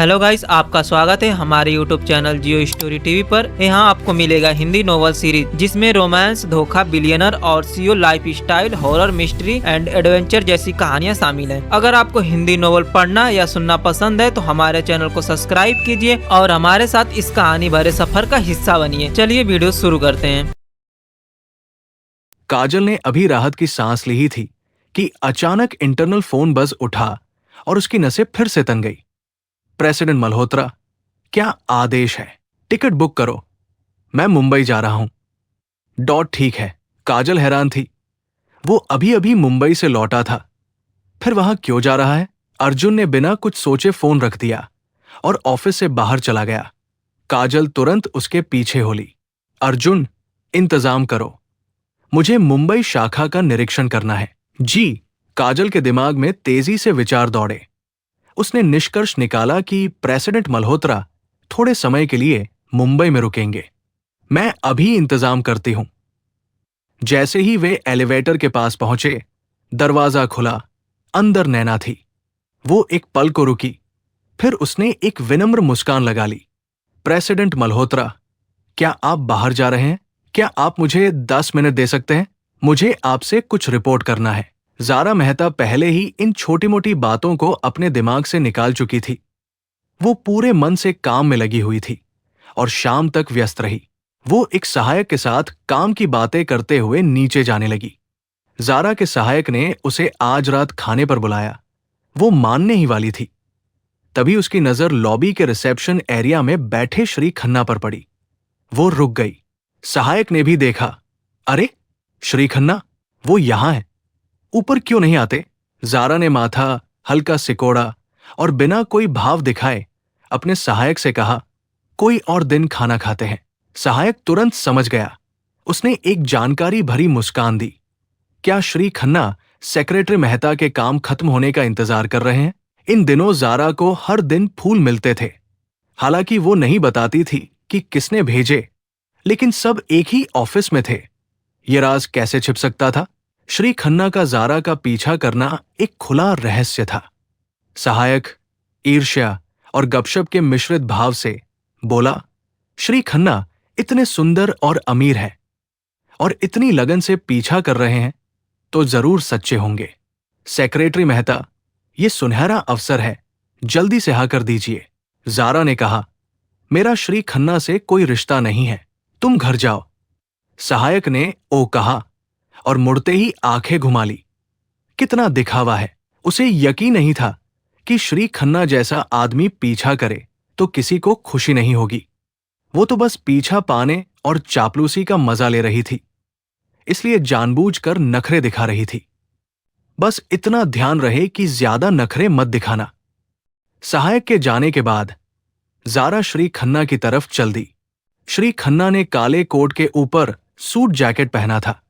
Hello guys, आपका स्वागत है हमारे यूट्यूब चैनल जियो स्टोरी टीवी पर। यहाँ आपको मिलेगा हिंदी नोवेल सीरीज जिसमें रोमांस, धोखा, बिलियनर और CO life style, horror, mystery and adventure जैसी कहानियाँ शामिल हैं। अगर आपको हिंदी नोवेल पढ़ना या सुनना पसंद है तो हमारे चैनल को सब्सक्राइब कीजिए और हमारे साथ इस कहानी भरे सफर का हिस्सा बनिए। चलिए वीडियो शुरू करते हैं। काजल ने अभी राहत की सांस ली ही थी कि अचानक इंटरनल फोन बज उठा और उसकी नसें फिर से तन गई। प्रेसिडेंट मल्होत्रा, क्या आदेश है? टिकट बुक करो, मैं मुंबई जा रहा हूं। ठीक है। काजल हैरान थी। वो अभी अभी मुंबई से लौटा था, फिर वहां क्यों जा रहा है? अर्जुन ने बिना कुछ सोचे फोन रख दिया और ऑफिस से बाहर चला गया। काजल तुरंत उसके पीछे हो ली। अर्जुन, इंतजाम करो, मुझे मुंबई शाखा का निरीक्षण करना है। जी। काजल के दिमाग में तेजी से विचार दौड़े। उसने निष्कर्ष निकाला कि प्रेसिडेंट मल्होत्रा थोड़े समय के लिए मुंबई में रुकेंगे। मैं अभी इंतजाम करती हूं। जैसे ही वे एलिवेटर के पास पहुंचे, दरवाजा खुला। अंदर नैना थी। वो एक पल को रुकी, फिर उसने एक विनम्र मुस्कान लगा ली। प्रेसिडेंट मल्होत्रा, क्या आप बाहर जा रहे हैं? क्या आप मुझे 10 मिनट दे सकते हैं? मुझे आपसे कुछ रिपोर्ट करना है। ज़ारा मेहता पहले ही इन छोटी मोटी बातों को अपने दिमाग से निकाल चुकी थी। वो पूरे मन से काम में लगी हुई थी और शाम तक व्यस्त रही। वो एक सहायक के साथ काम की बातें करते हुए नीचे जाने लगी। ज़ारा के सहायक ने उसे आज रात खाने पर बुलाया। वो मानने ही वाली थी। तभी उसकी नजर लॉबी के रिसेप्शन एरिया में बैठे श्री खन्ना पर पड़ी। वो रुक गई। सहायक ने भी देखा। अरे, श्री खन्ना, वो यहां है, ऊपर क्यों नहीं आते? ज़ारा ने माथा हल्का सिकोड़ा और बिना कोई भाव दिखाए अपने सहायक से कहा, कोई और दिन खाना खाते हैं। सहायक तुरंत समझ गया। उसने एक जानकारी भरी मुस्कान दी। क्या श्री खन्ना सेक्रेटरी मेहता के काम खत्म होने का इंतजार कर रहे हैं? इन दिनों ज़ारा को हर दिन फूल मिलते थे। हालांकि वो नहीं बताती थी कि किसने भेजे, लेकिन सब एक ही ऑफिस में थे। ये राज कैसे छिप सकता था? श्री खन्ना का ज़ारा का पीछा करना एक खुला रहस्य था। सहायक ईर्ष्या और गपशप के मिश्रित भाव से बोला, श्री खन्ना इतने सुंदर और अमीर हैं और इतनी लगन से पीछा कर रहे हैं तो जरूर सच्चे होंगे। सेक्रेटरी मेहता, ये सुनहरा अवसर है, जल्दी से हाँ कर दीजिए। ज़ारा ने कहा, मेरा श्री खन्ना से कोई रिश्ता नहीं है, तुम घर जाओ। सहायक ने ओ कहा और मुड़ते ही आंखें घुमा ली। कितना दिखावा है। उसे यकीन नहीं था कि श्री खन्ना जैसा आदमी पीछा करे तो किसी को खुशी नहीं होगी। वो तो बस पीछा पाने और चापलूसी का मजा ले रही थी, इसलिए जानबूझकर नखरे दिखा रही थी। बस इतना ध्यान रहे कि ज्यादा नखरे मत दिखाना। सहायक के जाने के बाद ज़ारा श्री खन्ना की तरफ चल दी। श्री खन्ना ने काले कोट के ऊपर सूट जैकेट पहना था।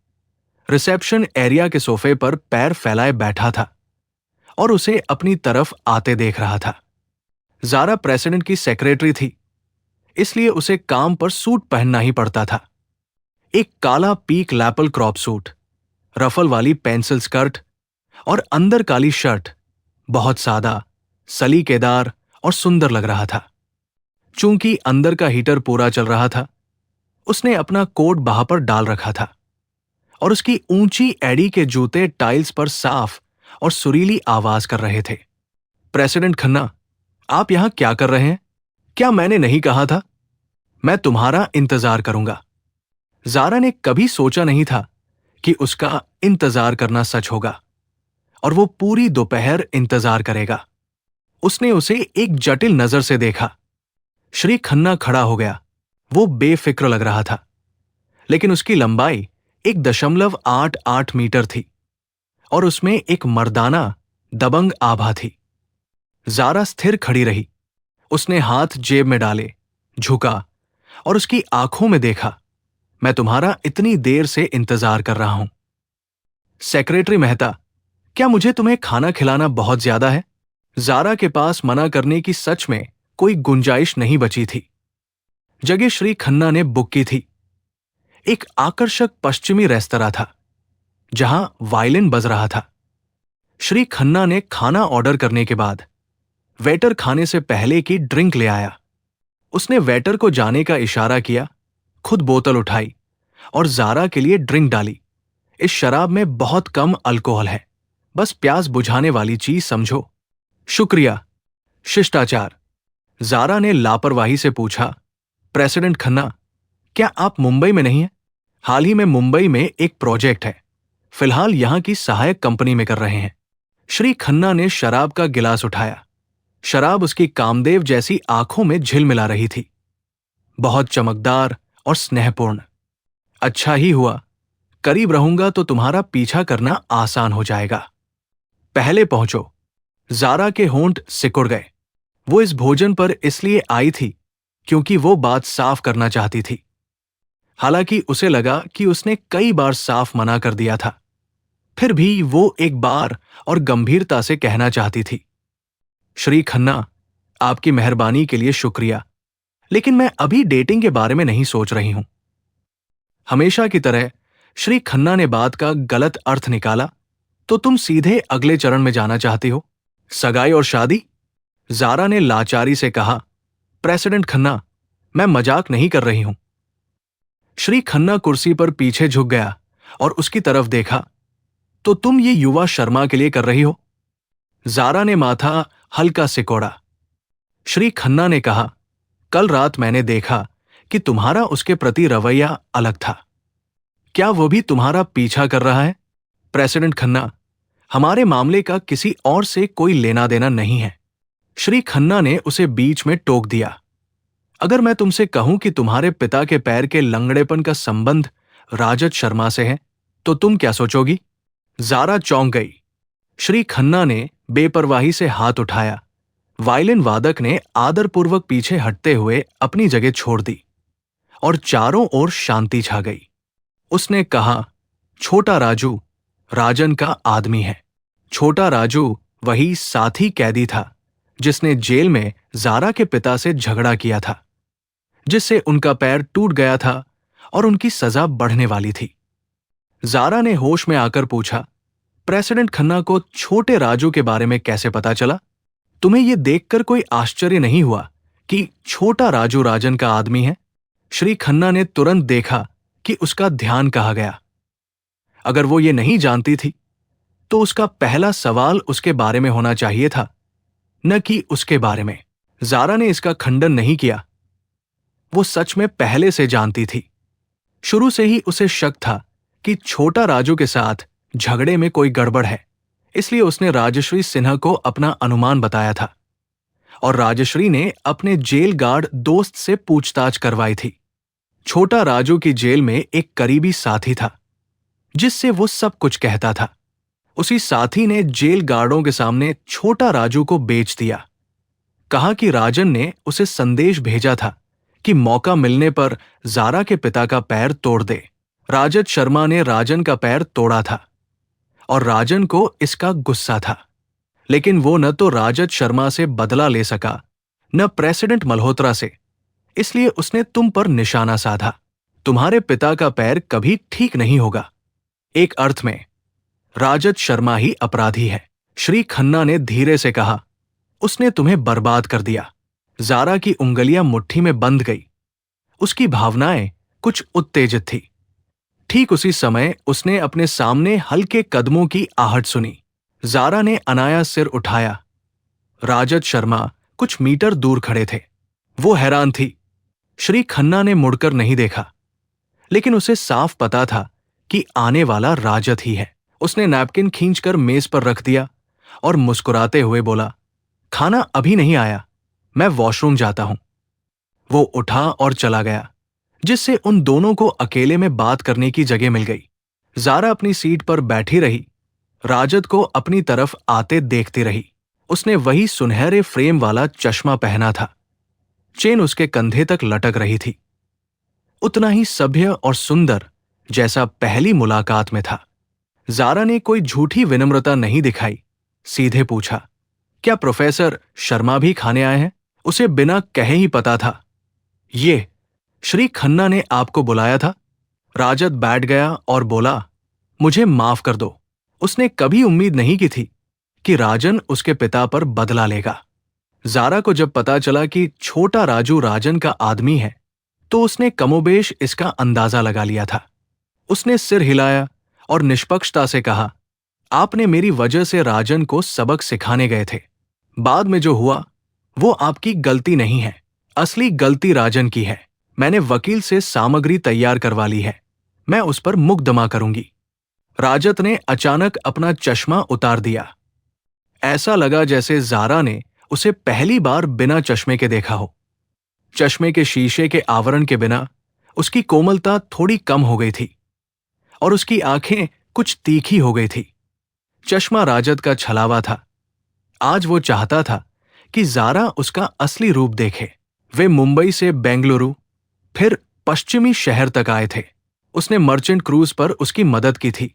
रिसेप्शन एरिया के सोफे पर पैर फैलाए बैठा था और उसे अपनी तरफ आते देख रहा था। ज़ारा प्रेसिडेंट की सेक्रेटरी थी, इसलिए उसे काम पर सूट पहनना ही पड़ता था। एक काला peak lapel crop suit, ruffle वाली पेंसिल स्कर्ट और अंदर काली शर्ट बहुत सादा, सलीकेदार और सुंदर लग रहा था। चूंकि अंदर का हीटर पूरा चल रहा था, उसने अपना कोट बाह पर डाल रखा था और उसकी ऊंची एड़ी के जूते टाइल्स पर साफ और सुरीली आवाज कर रहे थे। प्रेसिडेंट खन्ना, आप यहां क्या कर रहे हैं? क्या मैंने नहीं कहा था मैं तुम्हारा इंतजार करूंगा? ज़ारा ने कभी सोचा नहीं था कि उसका इंतजार करना सच होगा और वो पूरी दोपहर इंतजार करेगा। उसने उसे एक जटिल नजर से देखा। श्री खन्ना खड़ा हो गया। वो बेफिक्र लग रहा था, लेकिन उसकी लंबाई 1.88 मीटर थी और उसमें एक मर्दाना दबंग आभा थी। ज़ारा स्थिर खड़ी रही। उसने हाथ जेब में डाले, झुका और उसकी आंखों में देखा। मैं तुम्हारा इतनी देर से इंतजार कर रहा हूं। सेक्रेटरी मेहता, क्या मुझे तुम्हें खाना खिलाना बहुत ज्यादा है? ज़ारा के पास मना करने की सच में कोई गुंजाइश नहीं बची थी। जगह श्री खन्ना ने बुक की थी। एक आकर्षक पश्चिमी रेस्तरां था जहां वायलिन बज रहा था। श्री खन्ना ने खाना ऑर्डर करने के बाद वेटर खाने से पहले की ड्रिंक ले आया। उसने वेटर को जाने का इशारा किया, खुद बोतल उठाई और ज़ारा के लिए ड्रिंक डाली। इस शराब में बहुत कम अल्कोहल है, बस प्यास बुझाने वाली चीज समझो। शुक्रिया। शिष्टाचार। ज़ारा ने लापरवाही से पूछा, प्रेसिडेंट खन्ना, क्या आप मुंबई में नहीं हैं? हाल ही में मुंबई में एक प्रोजेक्ट है, फिलहाल यहां की सहायक कंपनी में कर रहे हैं। श्री खन्ना ने शराब का गिलास उठाया। शराब उसकी कामदेव जैसी आंखों में झिलमिला रही थी, बहुत चमकदार और स्नेहपूर्ण। अच्छा ही हुआ, करीब रहूंगा तो तुम्हारा पीछा करना आसान हो जाएगा। पहले पहुंचो। ज़ारा के होंठ सिकुड़ गए। वो इस भोजन पर इसलिए आई थी क्योंकि वो बात साफ करना चाहती थी। हालांकि उसे लगा कि उसने कई बार साफ मना कर दिया था, फिर भी वो एक बार और गंभीरता से कहना चाहती थी, श्री खन्ना, आपकी मेहरबानी के लिए शुक्रिया, लेकिन मैं अभी डेटिंग के बारे में नहीं सोच रही हूं। हमेशा की तरह श्री खन्ना ने बात का गलत अर्थ निकाला, तो तुम सीधे अगले चरण में जाना चाहती हो, सगाई और शादी? ज़ारा ने लाचारी से कहा, प्रेसिडेंट खन्ना, मैं मजाक नहीं कर रही हूं। श्री खन्ना कुर्सी पर पीछे झुक गया और उसकी तरफ देखा, तो तुम ये युवा शर्मा के लिए कर रही हो? ज़ारा ने माथा हल्का सिकोड़ा। श्री खन्ना ने कहा, कल रात मैंने देखा कि तुम्हारा उसके प्रति रवैया अलग था। क्या वो भी तुम्हारा पीछा कर रहा है? प्रेसिडेंट खन्ना, हमारे मामले का किसी और से कोई लेना देना नहीं है। श्री खन्ना ने उसे बीच में टोक दिया। अगर मैं तुमसे कहूं कि तुम्हारे पिता के पैर के लंगड़ेपन का संबंध राजत शर्मा से है, तो तुम क्या सोचोगी? ज़ारा चौंक गई। श्री खन्ना ने बेपरवाही से हाथ उठाया। वायलिन वादक ने आदरपूर्वक पीछे हटते हुए अपनी जगह छोड़ दी और चारों ओर शांति छा गई। उसने कहा, छोटा राजू राजन का आदमी है। छोटा राजू वही साथी कैदी था जिसने जेल में ज़ारा के पिता से झगड़ा किया था, जिससे उनका पैर टूट गया था और उनकी सजा बढ़ने वाली थी। ज़ारा ने होश में आकर पूछा, प्रेसिडेंट खन्ना को छोटे राजू के बारे में कैसे पता चला? तुम्हें यह देखकर कोई आश्चर्य नहीं हुआ कि छोटा राजू राजन का आदमी है? श्री खन्ना ने तुरंत देखा कि उसका ध्यान कहाँ गया। अगर वो ये नहीं जानती थी, तो उसका पहला सवाल उसके बारे में होना चाहिए था, न कि उसके बारे में। ज़ारा ने इसका खंडन नहीं किया। वो सच में पहले से जानती थी। शुरू से ही उसे शक था कि छोटा राजू के साथ झगड़े में कोई गड़बड़ है, इसलिए उसने राजश्री सिन्हा को अपना अनुमान बताया था और राजश्री ने अपने जेल गार्ड दोस्त से पूछताछ करवाई थी। छोटा राजू की जेल में एक करीबी साथी था जिससे वो सब कुछ कहता था। उसी साथी ने जेल गार्डों के सामने छोटा राजू को बेच दिया। कहा कि राजन ने उसे संदेश भेजा था कि मौका मिलने पर ज़ारा के पिता का पैर तोड़ दे। राजत शर्मा ने राजन का पैर तोड़ा था और राजन को इसका गुस्सा था, लेकिन वो न तो राजत शर्मा से बदला ले सका, न प्रेसिडेंट मल्होत्रा से, इसलिए उसने तुम पर निशाना साधा। तुम्हारे पिता का पैर कभी ठीक नहीं होगा। एक अर्थ में राजत शर्मा ही अपराधी है। श्री खन्ना ने धीरे से कहा, उसने तुम्हें बर्बाद कर दिया। ज़ारा की उंगलियां मुट्ठी में बंध गई। उसकी भावनाएं कुछ उत्तेजित थी। ठीक उसी समय उसने अपने सामने हल्के कदमों की आहट सुनी। ज़ारा ने अनायास सिर उठाया। राजत शर्मा कुछ मीटर दूर खड़े थे। वो हैरान थी। श्री खन्ना ने मुड़कर नहीं देखा, लेकिन उसे साफ पता था कि आने वाला राजत ही है। उसने नैपकिन खींचकर मेज पर रख दिया और मुस्कुराते हुए बोला, खाना अभी नहीं आया, मैं वॉशरूम जाता हूं। वो उठा और चला गया, जिससे उन दोनों को अकेले में बात करने की जगह मिल गई। ज़ारा अपनी सीट पर बैठी रही, राजत को अपनी तरफ आते देखती रही। उसने वही सुनहरे फ्रेम वाला चश्मा पहना था। चेन उसके कंधे तक लटक रही थी। उतना ही सभ्य और सुंदर जैसा पहली मुलाकात में था। ज़ारा ने कोई झूठी विनम्रता नहीं दिखाई, सीधे पूछा, क्या प्रोफेसर शर्मा भी खाने आए हैं? उसे बिना कहे ही पता था। ये श्री खन्ना ने आपको बुलाया था। राजत बैठ गया और बोला, मुझे माफ कर दो। उसने कभी उम्मीद नहीं की थी कि राजन उसके पिता पर बदला लेगा। जारा को जब पता चला कि छोटा राजू राजन का आदमी है, तो उसने कमोबेश इसका अंदाजा लगा लिया था। उसने सिर हिलाया और निष्पक्षता से कहा, आपने मेरी वजह से राजन को सबक सिखाने गए थे। बाद में जो हुआ वो आपकी गलती नहीं है, असली गलती राजन की है। मैंने वकील से सामग्री तैयार करवा ली है, मैं उस पर मुकदमा करूंगी। राजत ने अचानक अपना चश्मा उतार दिया। ऐसा लगा जैसे जारा ने उसे पहली बार बिना चश्मे के देखा हो। चश्मे के शीशे के आवरण के बिना उसकी कोमलता थोड़ी कम हो गई थी और उसकी आंखें कुछ तीखी हो गई थी। चश्मा राजत का छलावा था। आज वो चाहता था कि जारा उसका असली रूप देखे। वे मुंबई से बेंगलुरु फिर पश्चिमी शहर तक आए थे। उसने मर्चेंट क्रूज पर उसकी मदद की थी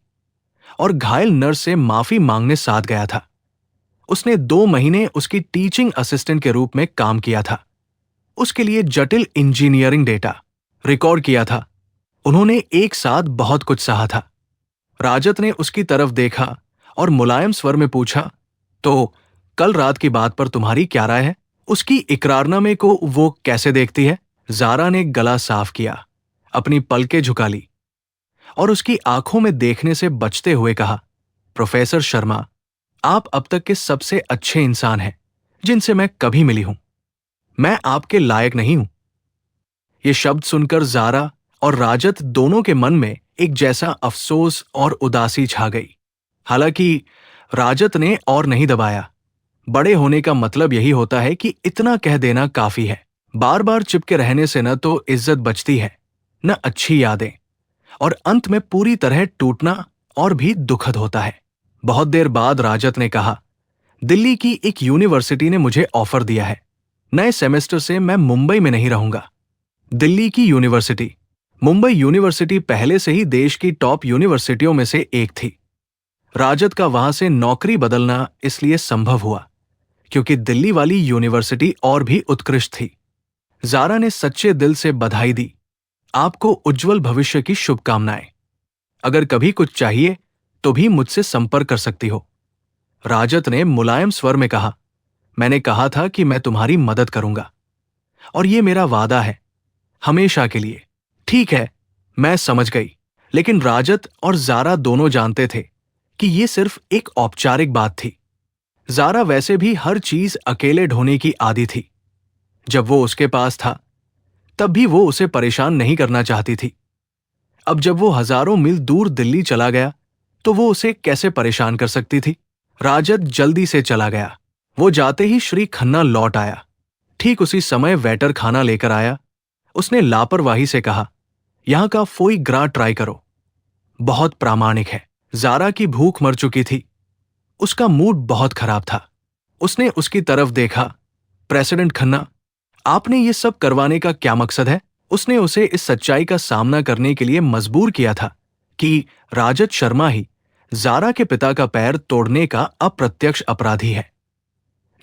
और घायल नर्स से माफी मांगने साथ गया था। उसने 2 महीने उसकी टीचिंग असिस्टेंट के रूप में काम किया था। उसके लिए जटिल इंजीनियरिंग डेटा रिकॉर्ड किया था। उन्होंने एक साथ बहुत कुछ सहा था। राजत ने उसकी तरफ देखा और मुलायम स्वर में पूछा, तो कल रात की बात पर तुम्हारी क्या राय है? उसकी इकरारनामे को वो कैसे देखती है? जारा ने गला साफ किया, अपनी पलकें झुका ली और उसकी आंखों में देखने से बचते हुए कहा, प्रोफेसर शर्मा, आप अब तक के सबसे अच्छे इंसान हैं जिनसे मैं कभी मिली हूं। मैं आपके लायक नहीं हूं। ये शब्द सुनकर जारा और राजत दोनों के मन में एक जैसा अफसोस और उदासी छा गई। हालांकि राजत ने और नहीं दबाया। बड़े होने का मतलब यही होता है कि इतना कह देना काफी है। बार बार चिपके रहने से न तो इज्जत बचती है, न अच्छी यादें, और अंत में पूरी तरह टूटना और भी दुखद होता है। बहुत देर बाद राजत ने कहा, दिल्ली की एक यूनिवर्सिटी ने मुझे ऑफर दिया है। नए सेमेस्टर से मैं मुंबई में नहीं रहूंगा। दिल्ली की यूनिवर्सिटी, मुंबई यूनिवर्सिटी पहले से ही देश की टॉप यूनिवर्सिटियों में से एक थी। राजत का वहां से नौकरी बदलना इसलिए संभव हुआ क्योंकि दिल्ली वाली यूनिवर्सिटी और भी उत्कृष्ट थी। जारा ने सच्चे दिल से बधाई दी। आपको उज्जवल भविष्य की शुभकामनाएं। अगर कभी कुछ चाहिए तो भी मुझसे संपर्क कर सकती हो। राजत ने मुलायम स्वर में कहा, मैंने कहा था कि मैं तुम्हारी मदद करूंगा और ये मेरा वादा है, हमेशा के लिए। ठीक है, मैं समझ गई। लेकिन राजत और जारा दोनों जानते थे कि ये सिर्फ एक औपचारिक बात थी। जारा वैसे भी हर चीज अकेले ढोने की आदी थी। जब वो उसके पास था तब भी वो उसे परेशान नहीं करना चाहती थी। अब जब वो हजारों मील दूर दिल्ली चला गया तो वो उसे कैसे परेशान कर सकती थी? राजत जल्दी से चला गया। वो जाते ही श्री खन्ना लौट आया। ठीक उसी समय वेटर खाना लेकर आया। उसने लापरवाही से कहा, यहां का फोई ग्रा ट्राई करो, बहुत प्रामाणिक है। जारा की भूख मर चुकी थी। उसका मूड बहुत खराब था। उसने उसकी तरफ देखा। प्रेसिडेंट खन्ना, आपने ये सब करवाने का क्या मकसद है? उसने उसे इस सच्चाई का सामना करने के लिए मजबूर किया था कि राजत शर्मा ही जारा के पिता का पैर तोड़ने का अप्रत्यक्ष अपराधी है,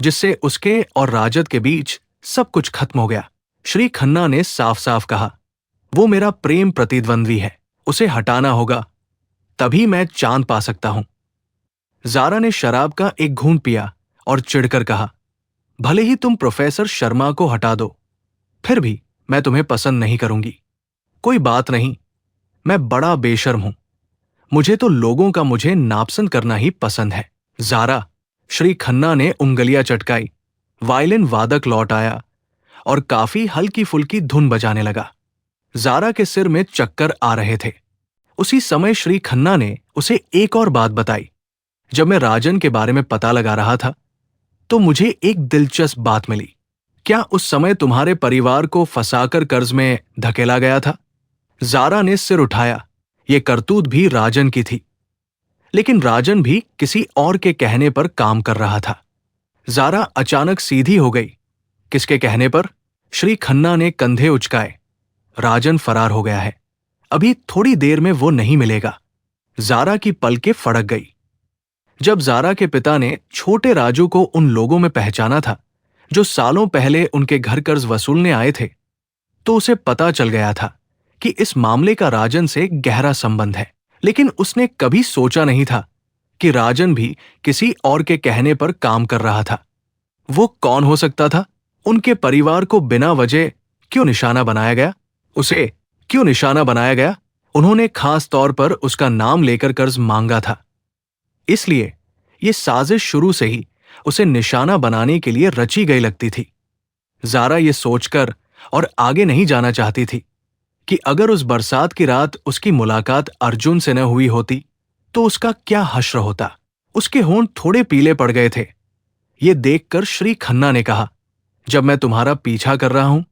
जिससे उसके और राजत के बीच सब कुछ खत्म हो गया। श्री खन्ना ने साफ साफ कहा, वो मेरा प्रेम प्रतिद्वंद्वी है, उसे हटाना होगा, तभी मैं चांद पा सकता हूं। जारा ने शराब का एक घूंट पिया और चिढ़कर कहा, भले ही तुम प्रोफेसर शर्मा को हटा दो, फिर भी मैं तुम्हें पसंद नहीं करूंगी। कोई बात नहीं, मैं बड़ा बेशर्म हूं। मुझे तो लोगों का मुझे नापसंद करना ही पसंद है। जारा, श्री खन्ना ने उंगलियां चटकाई। वायलिन वादक लौट आया और काफी हल्की फुल्की धुन बजाने लगा। जारा के सिर में चक्कर आ रहे थे। उसी समय श्री खन्ना ने उसे एक और बात बताई। जब मैं राजन के बारे में पता लगा रहा था तो मुझे एक दिलचस्प बात मिली। क्या उस समय तुम्हारे परिवार को फंसाकर कर्ज में धकेला गया था? जारा ने सिर उठाया। यह करतूत भी राजन की थी, लेकिन राजन भी किसी और के कहने पर काम कर रहा था। जारा अचानक सीधी हो गई। किसके कहने पर? श्री खन्ना ने कंधे उचकाए। राजन फरार हो गया है, अभी थोड़ी देर में वो नहीं मिलेगा। जारा की पलकें फड़क गई। जब जारा के पिता ने छोटे राजू को उन लोगों में पहचाना था जो सालों पहले उनके घर कर्ज वसूलने आए थे, तो उसे पता चल गया था कि इस मामले का राजन से गहरा संबंध है। लेकिन उसने कभी सोचा नहीं था कि राजन भी किसी और के कहने पर काम कर रहा था। वो कौन हो सकता था? उनके परिवार को बिना वजह क्यों निशाना बनाया गया? उसे क्यों निशाना बनाया गया? उन्होंने खास तौर पर उसका नाम लेकर कर्ज मांगा था, इसलिए ये साजिश शुरू से ही उसे निशाना बनाने के लिए रची गई लगती थी। जारा ये सोचकर और आगे नहीं जाना चाहती थी कि अगर उस बरसात की रात उसकी मुलाकात अर्जुन से न हुई होती तो उसका क्या हश्र होता। उसके होंठ थोड़े पीले पड़ गए थे। ये देखकर श्री खन्ना ने कहा, जब मैं तुम्हारा पीछा कर रहा हूं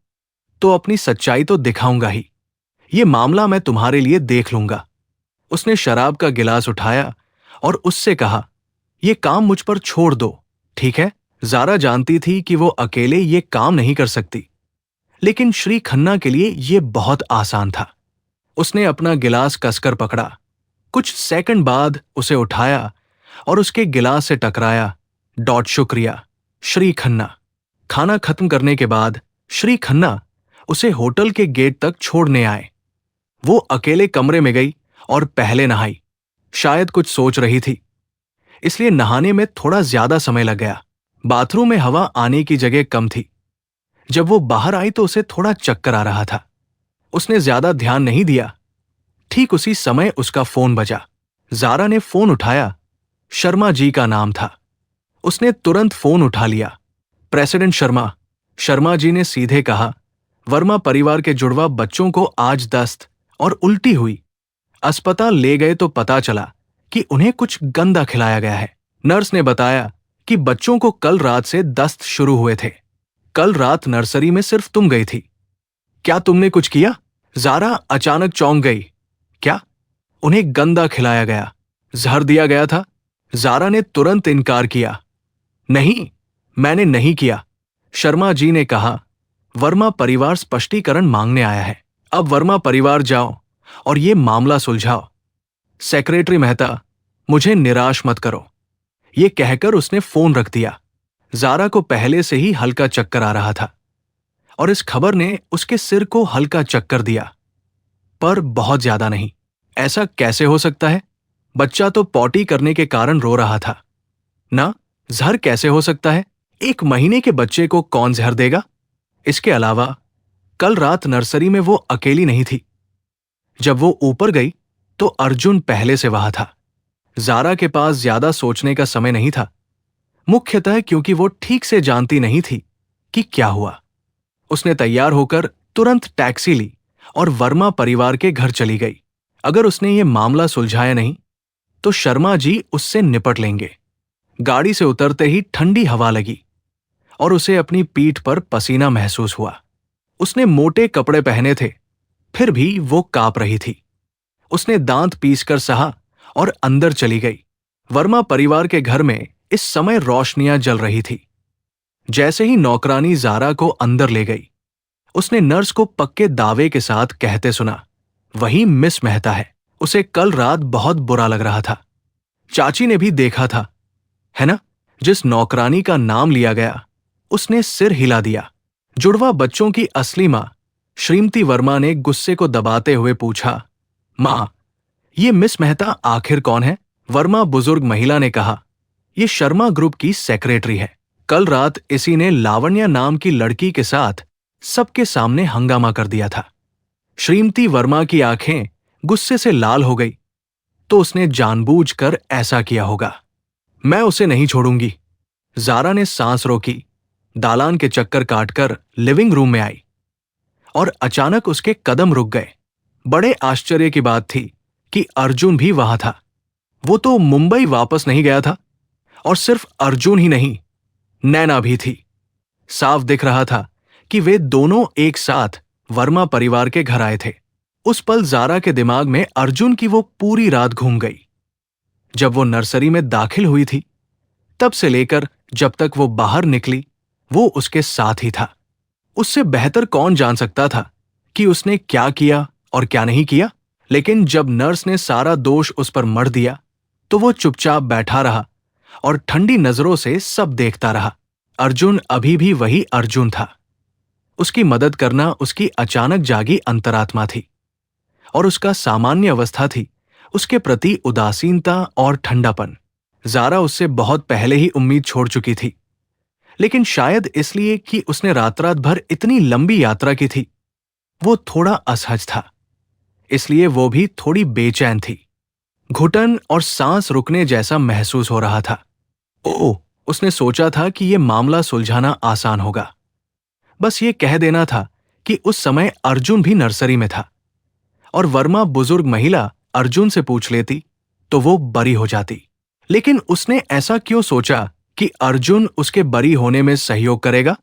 तो अपनी सच्चाई तो दिखाऊंगा ही। ये मामला मैं तुम्हारे लिए देख लूंगा। उसने शराब का गिलास उठाया और उससे कहा, ये काम मुझ पर छोड़ दो, ठीक है? जारा जानती थी कि वो अकेले ये काम नहीं कर सकती, लेकिन श्री खन्ना के लिए ये बहुत आसान था। उसने अपना गिलास कसकर पकड़ा, कुछ सेकंड बाद उसे उठाया और उसके गिलास से टकराया। डॉट शुक्रिया श्री खन्ना। खाना खत्म करने के बाद श्री खन्ना उसे होटल के गेट तक छोड़ने आए। वो अकेले कमरे में गई और पहले नहाई। शायद कुछ सोच रही थी, इसलिए नहाने में थोड़ा ज्यादा समय लग गया। बाथरूम में हवा आने की जगह कम थी। जब वो बाहर आई तो उसे थोड़ा चक्कर आ रहा था। उसने ज्यादा ध्यान नहीं दिया। ठीक उसी समय उसका फोन बजा। जारा ने फोन उठाया। शर्मा जी का नाम था। उसने तुरंत फोन उठा लिया। प्रेसिडेंट शर्मा। शर्मा जी ने सीधे कहा, वर्मा परिवार के जुड़वा बच्चों को आज दस्त और उल्टी हुई। अस्पताल ले गए तो पता चला कि उन्हें कुछ गंदा खिलाया गया है। नर्स ने बताया कि बच्चों को कल रात से दस्त शुरू हुए थे। कल रात नर्सरी में सिर्फ तुम गई थी। क्या तुमने कुछ किया? जारा अचानक चौंक गई। क्या? उन्हें गंदा खिलाया गया? जहर दिया गया था? जारा ने तुरंत इनकार किया। नहीं, मैंने नहीं किया। शर्मा जी ने कहा, वर्मा परिवार स्पष्टीकरण मांगने आया है। अब वर्मा परिवार जाओ और ये मामला सुलझाओ। सेक्रेटरी मेहता, मुझे निराश मत करो। ये कहकर उसने फोन रख दिया। जारा को पहले से ही हल्का चक्कर आ रहा था और इस खबर ने उसके सिर को हल्का चक्कर दिया, पर बहुत ज्यादा नहीं। ऐसा कैसे हो सकता है? बच्चा तो पॉटी करने के कारण रो रहा था ना। जहर कैसे हो सकता है? 1 महीने के बच्चे को कौन जहर देगा? इसके अलावा कल रात नर्सरी में वो अकेली नहीं थी। जब वो ऊपर गई तो अर्जुन पहले से वहां था। जारा के पास ज्यादा सोचने का समय नहीं था, मुख्यतः क्योंकि वो ठीक से जानती नहीं थी कि क्या हुआ। उसने तैयार होकर तुरंत टैक्सी ली और वर्मा परिवार के घर चली गई। अगर उसने ये मामला सुलझाया नहीं तो शर्मा जी उससे निपट लेंगे। गाड़ी से उतरते ही ठंडी हवा लगी और उसे अपनी पीठ पर पसीना महसूस हुआ। उसने मोटे कपड़े पहने थे, फिर भी वो कांप रही थी। उसने दांत पीसकर सहा और अंदर चली गई। वर्मा परिवार के घर में इस समय रोशनियां जल रही थी। जैसे ही नौकरानी जारा को अंदर ले गई, उसने नर्स को पक्के दावे के साथ कहते सुना, वही मिस मेहता है। उसे कल रात बहुत बुरा लग रहा था। चाची ने भी देखा था, है ना? जिस नौकरानी का नाम लिया गया उसने सिर हिला दिया। जुड़वा बच्चों की असली मां श्रीमती वर्मा ने गुस्से को दबाते हुए पूछा, मां, ये मिस मेहता आखिर कौन है? वर्मा बुजुर्ग महिला ने कहा, ये शर्मा ग्रुप की सेक्रेटरी है। कल रात इसी ने लावण्या नाम की लड़की के साथ सबके सामने हंगामा कर दिया था। श्रीमती वर्मा की आंखें गुस्से से लाल हो गई। तो उसने जानबूझकर ऐसा किया होगा। मैं उसे नहीं छोड़ूंगी। जारा ने सांस रोकी, दालान के चक्कर काटकर लिविंग रूम में आई और अचानक उसके कदम रुक गए। बड़े आश्चर्य की बात थी कि अर्जुन भी वहां था। वो तो मुंबई वापस नहीं गया था, और सिर्फ अर्जुन ही नहीं, नैना भी थी। साफ दिख रहा था कि वे दोनों एक साथ वर्मा परिवार के घर आए थे। उस पल जारा के दिमाग में अर्जुन की वो पूरी रात घूम गई। जब वो नर्सरी में दाखिल हुई थी, तब से लेकर जब तक वो बाहर निकली, वो उसके साथ ही था। उससे बेहतर कौन जान सकता था कि उसने क्या किया और क्या नहीं किया? लेकिन जब नर्स ने सारा दोष उस पर मढ़ दिया, तो वो चुपचाप बैठा रहा और ठंडी नजरों से सब देखता रहा। अर्जुन अभी भी वही अर्जुन था। उसकी मदद करना उसकी अचानक जागी अंतरात्मा थी, और उसका सामान्य अवस्था थी उसके प्रति उदासीनता और ठंडापन। जारा उससे बहुत पहले ही उम्मीद छोड़ चुकी थी। लेकिन शायद इसलिए कि उसने रात रात भर इतनी लंबी यात्रा की थी, वो थोड़ा असहज था। इसलिए वो भी थोड़ी बेचैन थी। घुटन और सांस रुकने जैसा महसूस हो रहा था। ओह, उसने सोचा था कि यह मामला सुलझाना आसान होगा। बस ये कह देना था कि उस समय अर्जुन भी नर्सरी में था और वर्मा बुजुर्ग महिला अर्जुन से पूछ लेती तो वो बरी हो जाती। लेकिन उसने ऐसा क्यों सोचा कि अर्जुन उसके बरी होने में सहयोग करेगा?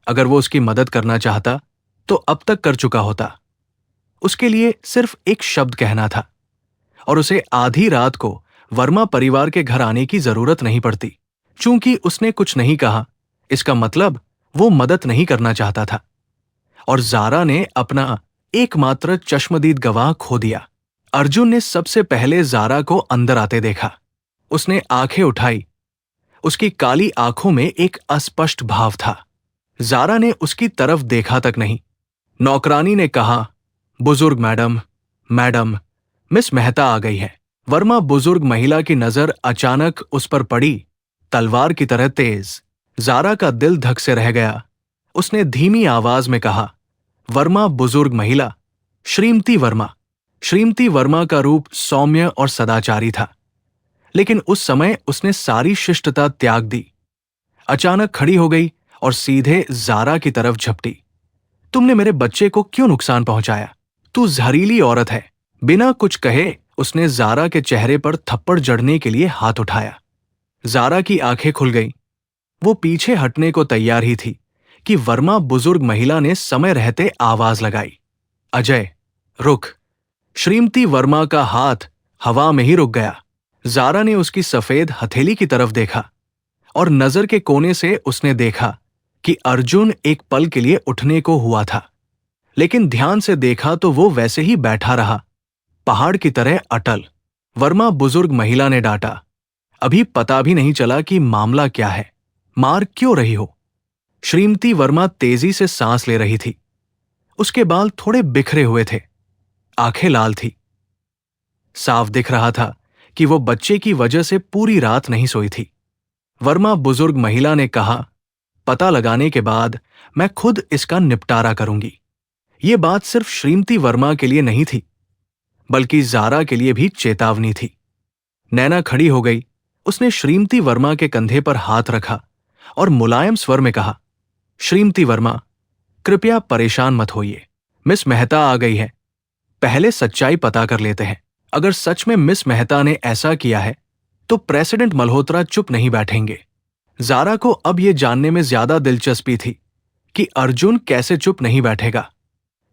अगर वो उसकी मदद करना चाहता तो अब तक कर चुका होता। उसके लिए सिर्फ एक शब्द कहना था और उसे आधी रात को वर्मा परिवार के घर आने की जरूरत नहीं पड़ती। चूंकि उसने कुछ नहीं कहा, इसका मतलब वो मदद नहीं करना चाहता था और जारा ने अपना एकमात्र चश्मदीद गवाह खो दिया। अर्जुन ने सबसे पहले जारा को अंदर आते देखा। उसने आंखें उठाई। उसकी काली आंखों में एक अस्पष्ट भाव था। जारा ने उसकी तरफ देखा तक नहीं। नौकरानी ने कहा, बुजुर्ग मैडम, मैडम, मिस मेहता आ गई है। वर्मा बुजुर्ग महिला की नजर अचानक उस पर पड़ी, तलवार की तरह तेज। जारा का दिल धक से रह गया। उसने धीमी आवाज में कहा, वर्मा बुजुर्ग महिला, श्रीमती वर्मा। श्रीमती वर्मा का रूप सौम्य और सदाचारी था, लेकिन उस समय उसने सारी शिष्टता त्याग दी। अचानक खड़ी हो गई और सीधे जारा की तरफ झपटी। तुमने मेरे बच्चे को क्यों नुकसान पहुंचाया? तू जहरीली औरत है। बिना कुछ कहे उसने जारा के चेहरे पर थप्पड़ जड़ने के लिए हाथ उठाया। जारा की आंखें खुल गईं। वो पीछे हटने को तैयार ही थी कि वर्मा बुजुर्ग महिला ने समय रहते आवाज लगाई, अजय, रुक। श्रीमती वर्मा का हाथ हवा में ही रुक गया। जारा ने उसकी सफेद हथेली की तरफ देखा और नजर के कोने से उसने देखा कि अर्जुन एक पल के लिए उठने को हुआ था, लेकिन ध्यान से देखा तो वो वैसे ही बैठा रहा, पहाड़ की तरह अटल। वर्मा बुजुर्ग महिला ने डांटा, अभी पता भी नहीं चला कि मामला क्या है, मार क्यों रही हो? श्रीमती वर्मा तेजी से सांस ले रही थी। उसके बाल थोड़े बिखरे हुए थे, आंखें लाल थी। साफ दिख रहा था कि वो बच्चे की वजह से पूरी रात नहीं सोई थी। वर्मा बुजुर्ग महिला ने कहा, पता लगाने के बाद मैं खुद इसका निपटारा करूंगी। ये बात सिर्फ श्रीमती वर्मा के लिए नहीं थी, बल्कि जारा के लिए भी चेतावनी थी। नैना खड़ी हो गई। उसने श्रीमती वर्मा के कंधे पर हाथ रखा और मुलायम स्वर में कहा, श्रीमती वर्मा, कृपया परेशान मत होइए। मिस मेहता आ गई है। पहले सच्चाई पता कर लेते हैं। अगर सच में मिस मेहता ने ऐसा किया है तो प्रेसिडेंट मल्होत्रा चुप नहीं बैठेंगे। जारा को अब यह जानने में ज्यादा दिलचस्पी थी कि अर्जुन कैसे चुप नहीं बैठेगा।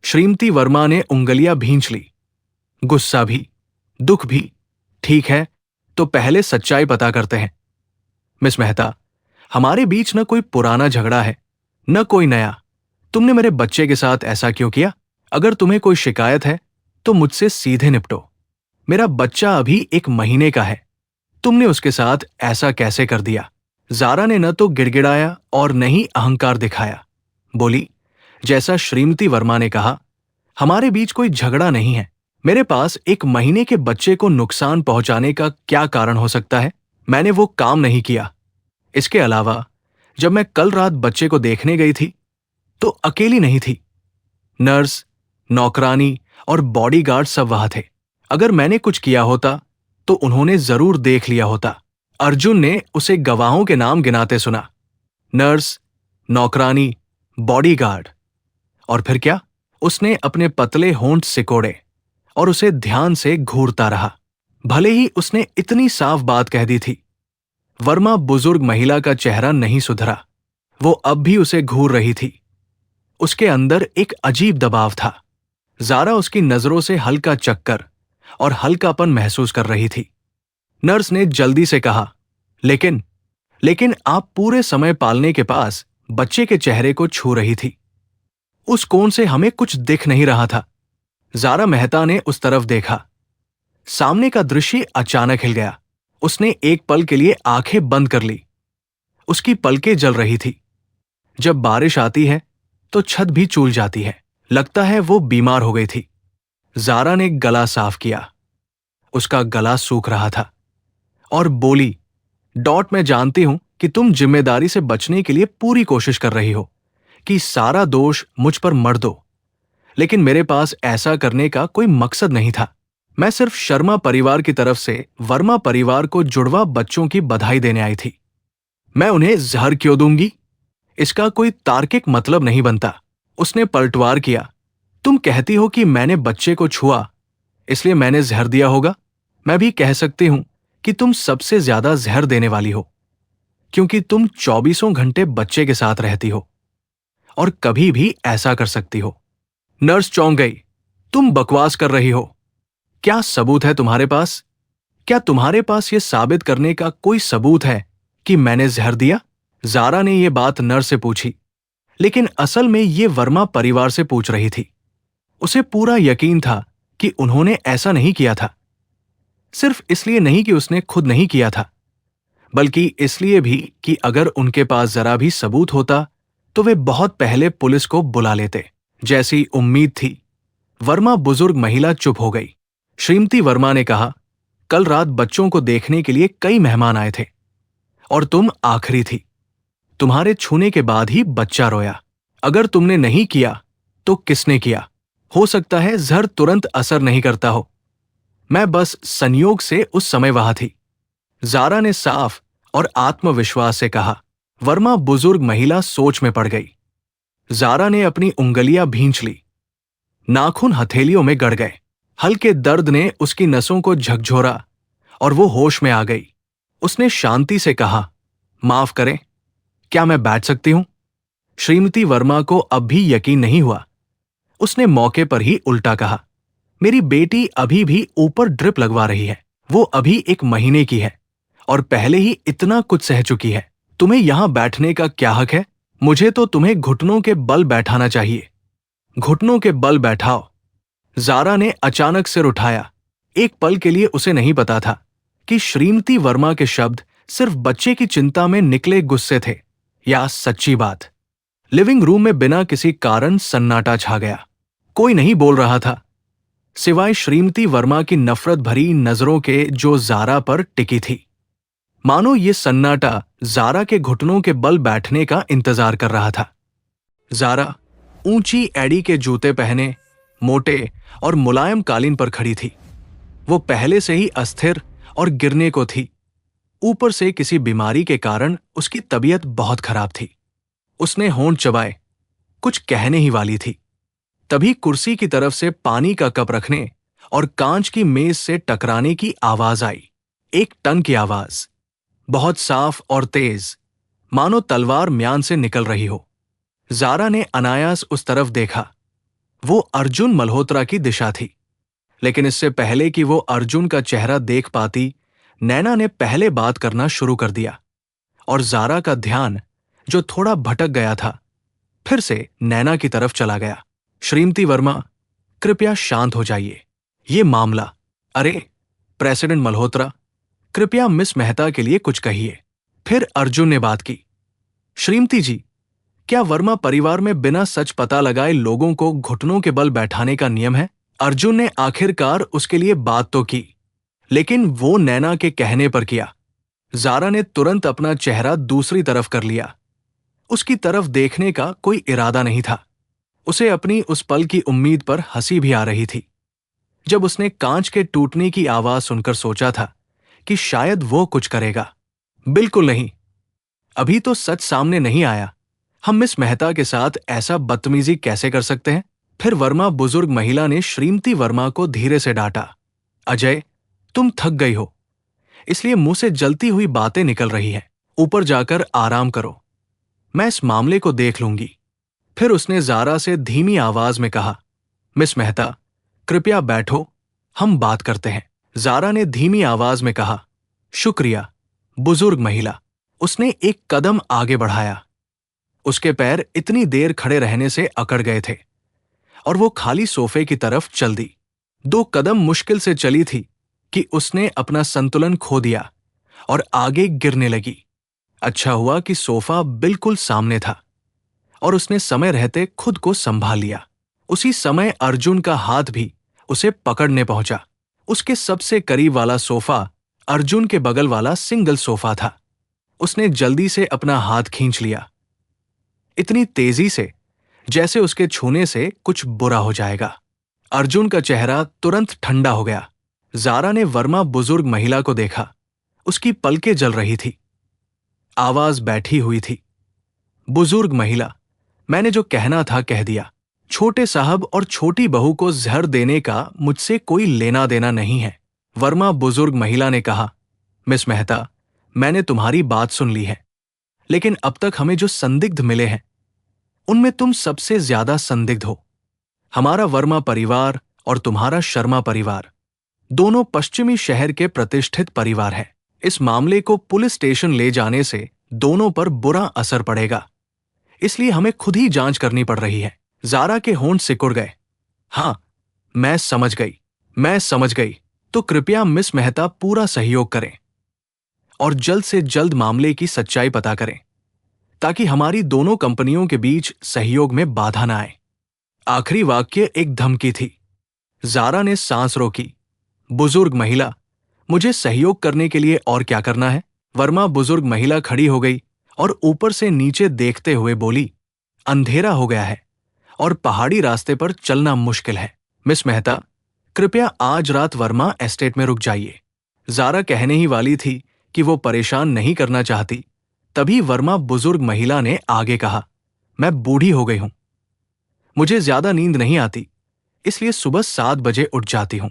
श्रीमती वर्मा ने उंगलियां भींच ली, गुस्सा भी, दुख भी। ठीक है, तो पहले सच्चाई पता करते हैं। मिस मेहता, हमारे बीच न कोई पुराना झगड़ा है, न कोई नया। तुमने मेरे बच्चे के साथ ऐसा क्यों किया? अगर तुम्हें कोई शिकायत है तो मुझसे सीधे निपटो। मेरा बच्चा अभी 1 महीने का है। तुमने उसके साथ ऐसा कैसे कर दिया? जारा ने न तो गिड़गिड़ाया और न ही अहंकार दिखाया। बोली, जैसा श्रीमती वर्मा ने कहा, हमारे बीच कोई झगड़ा नहीं है। मेरे पास 1 महीने के बच्चे को नुकसान पहुंचाने का क्या कारण हो सकता है? मैंने वो काम नहीं किया। इसके अलावा जब मैं कल रात बच्चे को देखने गई थी तो अकेली नहीं थी। नर्स, नौकरानी और बॉडीगार्ड सब वहां थे। अगर मैंने कुछ किया होता तो उन्होंने जरूर देख लिया होता। अर्जुन ने उसे गवाहों के नाम गिनाते सुना, नर्स, नौकरानी, बॉडीगार्ड। और फिर क्या? उसने अपने पतले होंठ सिकोड़े और उसे ध्यान से घूरता रहा। भले ही उसने इतनी साफ बात कह दी थी, वर्मा बुजुर्ग महिला का चेहरा नहीं सुधरा। वो अब भी उसे घूर रही थी। उसके अंदर एक अजीब दबाव था। जारा उसकी नजरों से हल्का चक्कर और हल्कापन महसूस कर रही थी। नर्स ने जल्दी से कहा, लेकिन आप पूरे समय पालने के पास बच्चे के चेहरे को छू रही थी। उस कोण से हमें कुछ दिख नहीं रहा था। जारा मेहता ने उस तरफ देखा। सामने का दृश्य अचानक हिल गया। उसने एक पल के लिए आंखें बंद कर ली। उसकी पलकें जल रही थी। जब बारिश आती है तो छत भी चूल जाती है। लगता है वो बीमार हो गई थी। जारा ने गला साफ किया। उसका गला सूख रहा था और बोली, डॉट, मैं जानती हूं कि तुम जिम्मेदारी से बचने के लिए पूरी कोशिश कर रही हो कि सारा दोष मुझ पर मढ़ दो, लेकिन मेरे पास ऐसा करने का कोई मकसद नहीं था। मैं सिर्फ शर्मा परिवार की तरफ से वर्मा परिवार को जुड़वा बच्चों की बधाई देने आई थी। मैं उन्हें जहर क्यों दूंगी? इसका कोई तार्किक मतलब नहीं बनता। उसने पलटवार किया। तुम कहती हो कि मैंने बच्चे को छुआ, इसलिए मैंने जहर दिया होगा। मैं भी कह सकती हूं कि तुम सबसे ज्यादा जहर देने वाली हो, क्योंकि तुम 24 घंटे बच्चे के साथ रहती हो और कभी भी ऐसा कर सकती हो। नर्स चौंक गई। तुम बकवास कर रही हो। क्या सबूत है तुम्हारे पास? क्या तुम्हारे पास यह साबित करने का कोई सबूत है कि मैंने जहर दिया? जारा ने यह बात नर्स से पूछी, लेकिन असल में ये वर्मा परिवार से पूछ रही थी। उसे पूरा यकीन था कि उन्होंने ऐसा नहीं किया था। सिर्फ इसलिए नहीं कि उसने खुद नहीं किया था, बल्कि इसलिए भी कि अगर उनके पास जरा भी सबूत होता तो वे बहुत पहले पुलिस को बुला लेते। जैसी उम्मीद थी, वर्मा बुजुर्ग महिला चुप हो गई। श्रीमती वर्मा ने कहा, कल रात बच्चों को देखने के लिए कई मेहमान आए थे और तुम आखिरी थी। तुम्हारे छूने के बाद ही बच्चा रोया। अगर तुमने नहीं किया तो किसने किया? हो सकता है जहर तुरंत असर नहीं करता हो। मैं बस संयोग से उस समय वहां थी, जारा ने साफ और आत्मविश्वास से कहा। वर्मा बुजुर्ग महिला सोच में पड़ गई। जारा ने अपनी उंगलियां भींच ली। नाखून हथेलियों में गड़ गए। हल्के दर्द ने उसकी नसों को झकझोरा और वो होश में आ गई। उसने शांति से कहा, माफ करें, क्या मैं बैठ सकती हूं? श्रीमती वर्मा को अब भी यकीन नहीं हुआ। उसने मौके पर ही उल्टा कहा, मेरी बेटी अभी भी ऊपर ड्रिप लगवा रही है। वो अभी 1 महीने की है और पहले ही इतना कुछ सह चुकी है। तुम्हें यहां बैठने का क्या हक है? मुझे तो तुम्हें घुटनों के बल बैठाना चाहिए। घुटनों के बल बैठाओ। जारा ने अचानक सिर उठाया। एक पल के लिए उसे नहीं पता था कि श्रीमती वर्मा के शब्द सिर्फ बच्चे की चिंता में निकले गुस्से थे या सच्ची बात। लिविंग रूम में बिना किसी कारण सन्नाटा छा गया। कोई नहीं बोल रहा था, सिवाय श्रीमती वर्मा की नफरत भरी नजरों के जो जारा पर टिकी थी। मानो ये सन्नाटा जारा के घुटनों के बल बैठने का इंतजार कर रहा था। जारा ऊंची एड़ी के जूते पहने मोटे और मुलायम कालीन पर खड़ी थी। वो पहले से ही अस्थिर और गिरने को थी। ऊपर से किसी बीमारी के कारण उसकी तबीयत बहुत खराब थी। उसने होंठ चबाए, कुछ कहने ही वाली थी, तभी कुर्सी की तरफ से पानी का कप रखने और कांच की मेज से टकराने की आवाज आई। 1 टन की आवाज, बहुत साफ और तेज, मानो तलवार म्यान से निकल रही हो। जारा ने अनायास उस तरफ देखा। वो अर्जुन मल्होत्रा की दिशा थी, लेकिन इससे पहले कि वो अर्जुन का चेहरा देख पाती, नैना ने पहले बात करना शुरू कर दिया और जारा का ध्यान, जो थोड़ा भटक गया था, फिर से नैना की तरफ चला गया। श्रीमती वर्मा, कृपया शांत हो जाइए। ये मामला, अरे प्रेसिडेंट मल्होत्रा, कृपया मिस मेहता के लिए कुछ कहिए। फिर अर्जुन ने बात की। श्रीमती जी, क्या वर्मा परिवार में बिना सच पता लगाए लोगों को घुटनों के बल बैठाने का नियम है? अर्जुन ने आखिरकार उसके लिए बात तो की, लेकिन वो नैना के कहने पर किया। जारा ने तुरंत अपना चेहरा दूसरी तरफ कर लिया। उसकी तरफ देखने का कोई इरादा नहीं था। उसे अपनी उस पल की उम्मीद पर हंसी भी आ रही थी, जब उसने कांच के टूटने की आवाज सुनकर सोचा था कि शायद वो कुछ करेगा। बिल्कुल नहीं, अभी तो सच सामने नहीं आया। हम मिस मेहता के साथ ऐसा बदतमीजी कैसे कर सकते हैं? फिर वर्मा बुजुर्ग महिला ने श्रीमती वर्मा को धीरे से डांटा। अजय, तुम थक गई हो, इसलिए मुंह से जलती हुई बातें निकल रही हैं। ऊपर जाकर आराम करो, मैं इस मामले को देख लूंगी। फिर उसने जारा से धीमी आवाज में कहा, मिस मेहता, कृपया बैठो, हम बात करते हैं। जारा ने धीमी आवाज में कहा, शुक्रिया बुजुर्ग महिला। उसने एक कदम आगे बढ़ाया। उसके पैर इतनी देर खड़े रहने से अकड़ गए थे और वो खाली सोफे की तरफ चल दी। 2 कदम मुश्किल से चली थी कि उसने अपना संतुलन खो दिया और आगे गिरने लगी। अच्छा हुआ कि सोफा बिल्कुल सामने था और उसने समय रहते खुद को संभाल लिया। उसी समय अर्जुन का हाथ भी उसे पकड़ने पहुंचा। उसके सबसे करीब वाला सोफा अर्जुन के बगल वाला सिंगल सोफा था। उसने जल्दी से अपना हाथ खींच लिया, इतनी तेजी से जैसे उसके छूने से कुछ बुरा हो जाएगा। अर्जुन का चेहरा तुरंत ठंडा हो गया। जारा ने वर्मा बुजुर्ग महिला को देखा। उसकी पलकें जल रही थी, आवाज बैठी हुई थी। बुजुर्ग महिला, मैंने जो कहना था कह दिया। छोटे साहब और छोटी बहू को जहर देने का मुझसे कोई लेना देना नहीं है। वर्मा बुजुर्ग महिला ने कहा, मिस मेहता, मैंने तुम्हारी बात सुन ली है, लेकिन अब तक हमें जो संदिग्ध मिले हैं उनमें तुम सबसे ज्यादा संदिग्ध हो। हमारा वर्मा परिवार और तुम्हारा शर्मा परिवार दोनों पश्चिमी शहर के प्रतिष्ठित परिवार हैं। इस मामले को पुलिस स्टेशन ले जाने से दोनों पर बुरा असर पड़ेगा, इसलिए हमें खुद ही जांच करनी पड़ रही है। जारा के होंठ सिकुड़ गए। हां, मैं समझ गई। तो कृपया मिस मेहता पूरा सहयोग करें और जल्द से जल्द मामले की सच्चाई पता करें, ताकि हमारी दोनों कंपनियों के बीच सहयोग में बाधा न आए। आखिरी वाक्य एक धमकी थी। जारा ने सांस रोकी। बुजुर्ग महिला, मुझे सहयोग करने के लिए और क्या करना है? वर्मा बुजुर्ग महिला खड़ी हो गई और ऊपर से नीचे देखते हुए बोली, अंधेरा हो गया है और पहाड़ी रास्ते पर चलना मुश्किल है। मिस मेहता, कृपया आज रात वर्मा एस्टेट में रुक जाइए। जारा कहने ही वाली थी कि वो परेशान नहीं करना चाहती, तभी वर्मा बुजुर्ग महिला ने आगे कहा, मैं बूढ़ी हो गई हूं, मुझे ज्यादा नींद नहीं आती, इसलिए सुबह 7 बजे उठ जाती हूं।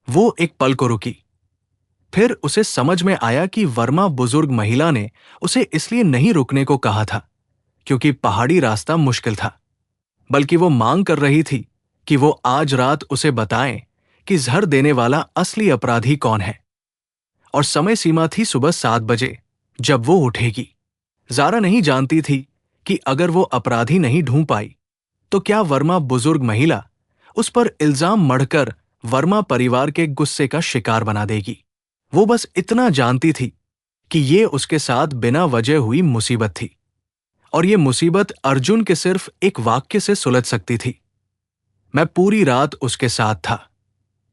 वो एक पल को रुकी, फिर उसे समझ में आया कि वर्मा बुजुर्ग महिला ने उसे इसलिए नहीं रुकने को कहा था क्योंकि पहाड़ी रास्ता मुश्किल था, बल्कि वो मांग कर रही थी कि वो आज रात उसे बताएं कि जहर देने वाला असली अपराधी कौन है। और समय सीमा थी सुबह 7 बजे, जब वो उठेगी। जारा नहीं जानती थी कि अगर वो अपराधी नहीं ढूंढ पाई तो क्या वर्मा बुजुर्ग महिला उस पर इल्जाम मढ़कर वर्मा परिवार के गुस्से का शिकार बना देगी। वो बस इतना जानती थी कि ये उसके साथ बिना वजह हुई मुसीबत थी, और ये मुसीबत अर्जुन के सिर्फ एक वाक्य से सुलझ सकती थी। मैं पूरी रात उसके साथ था,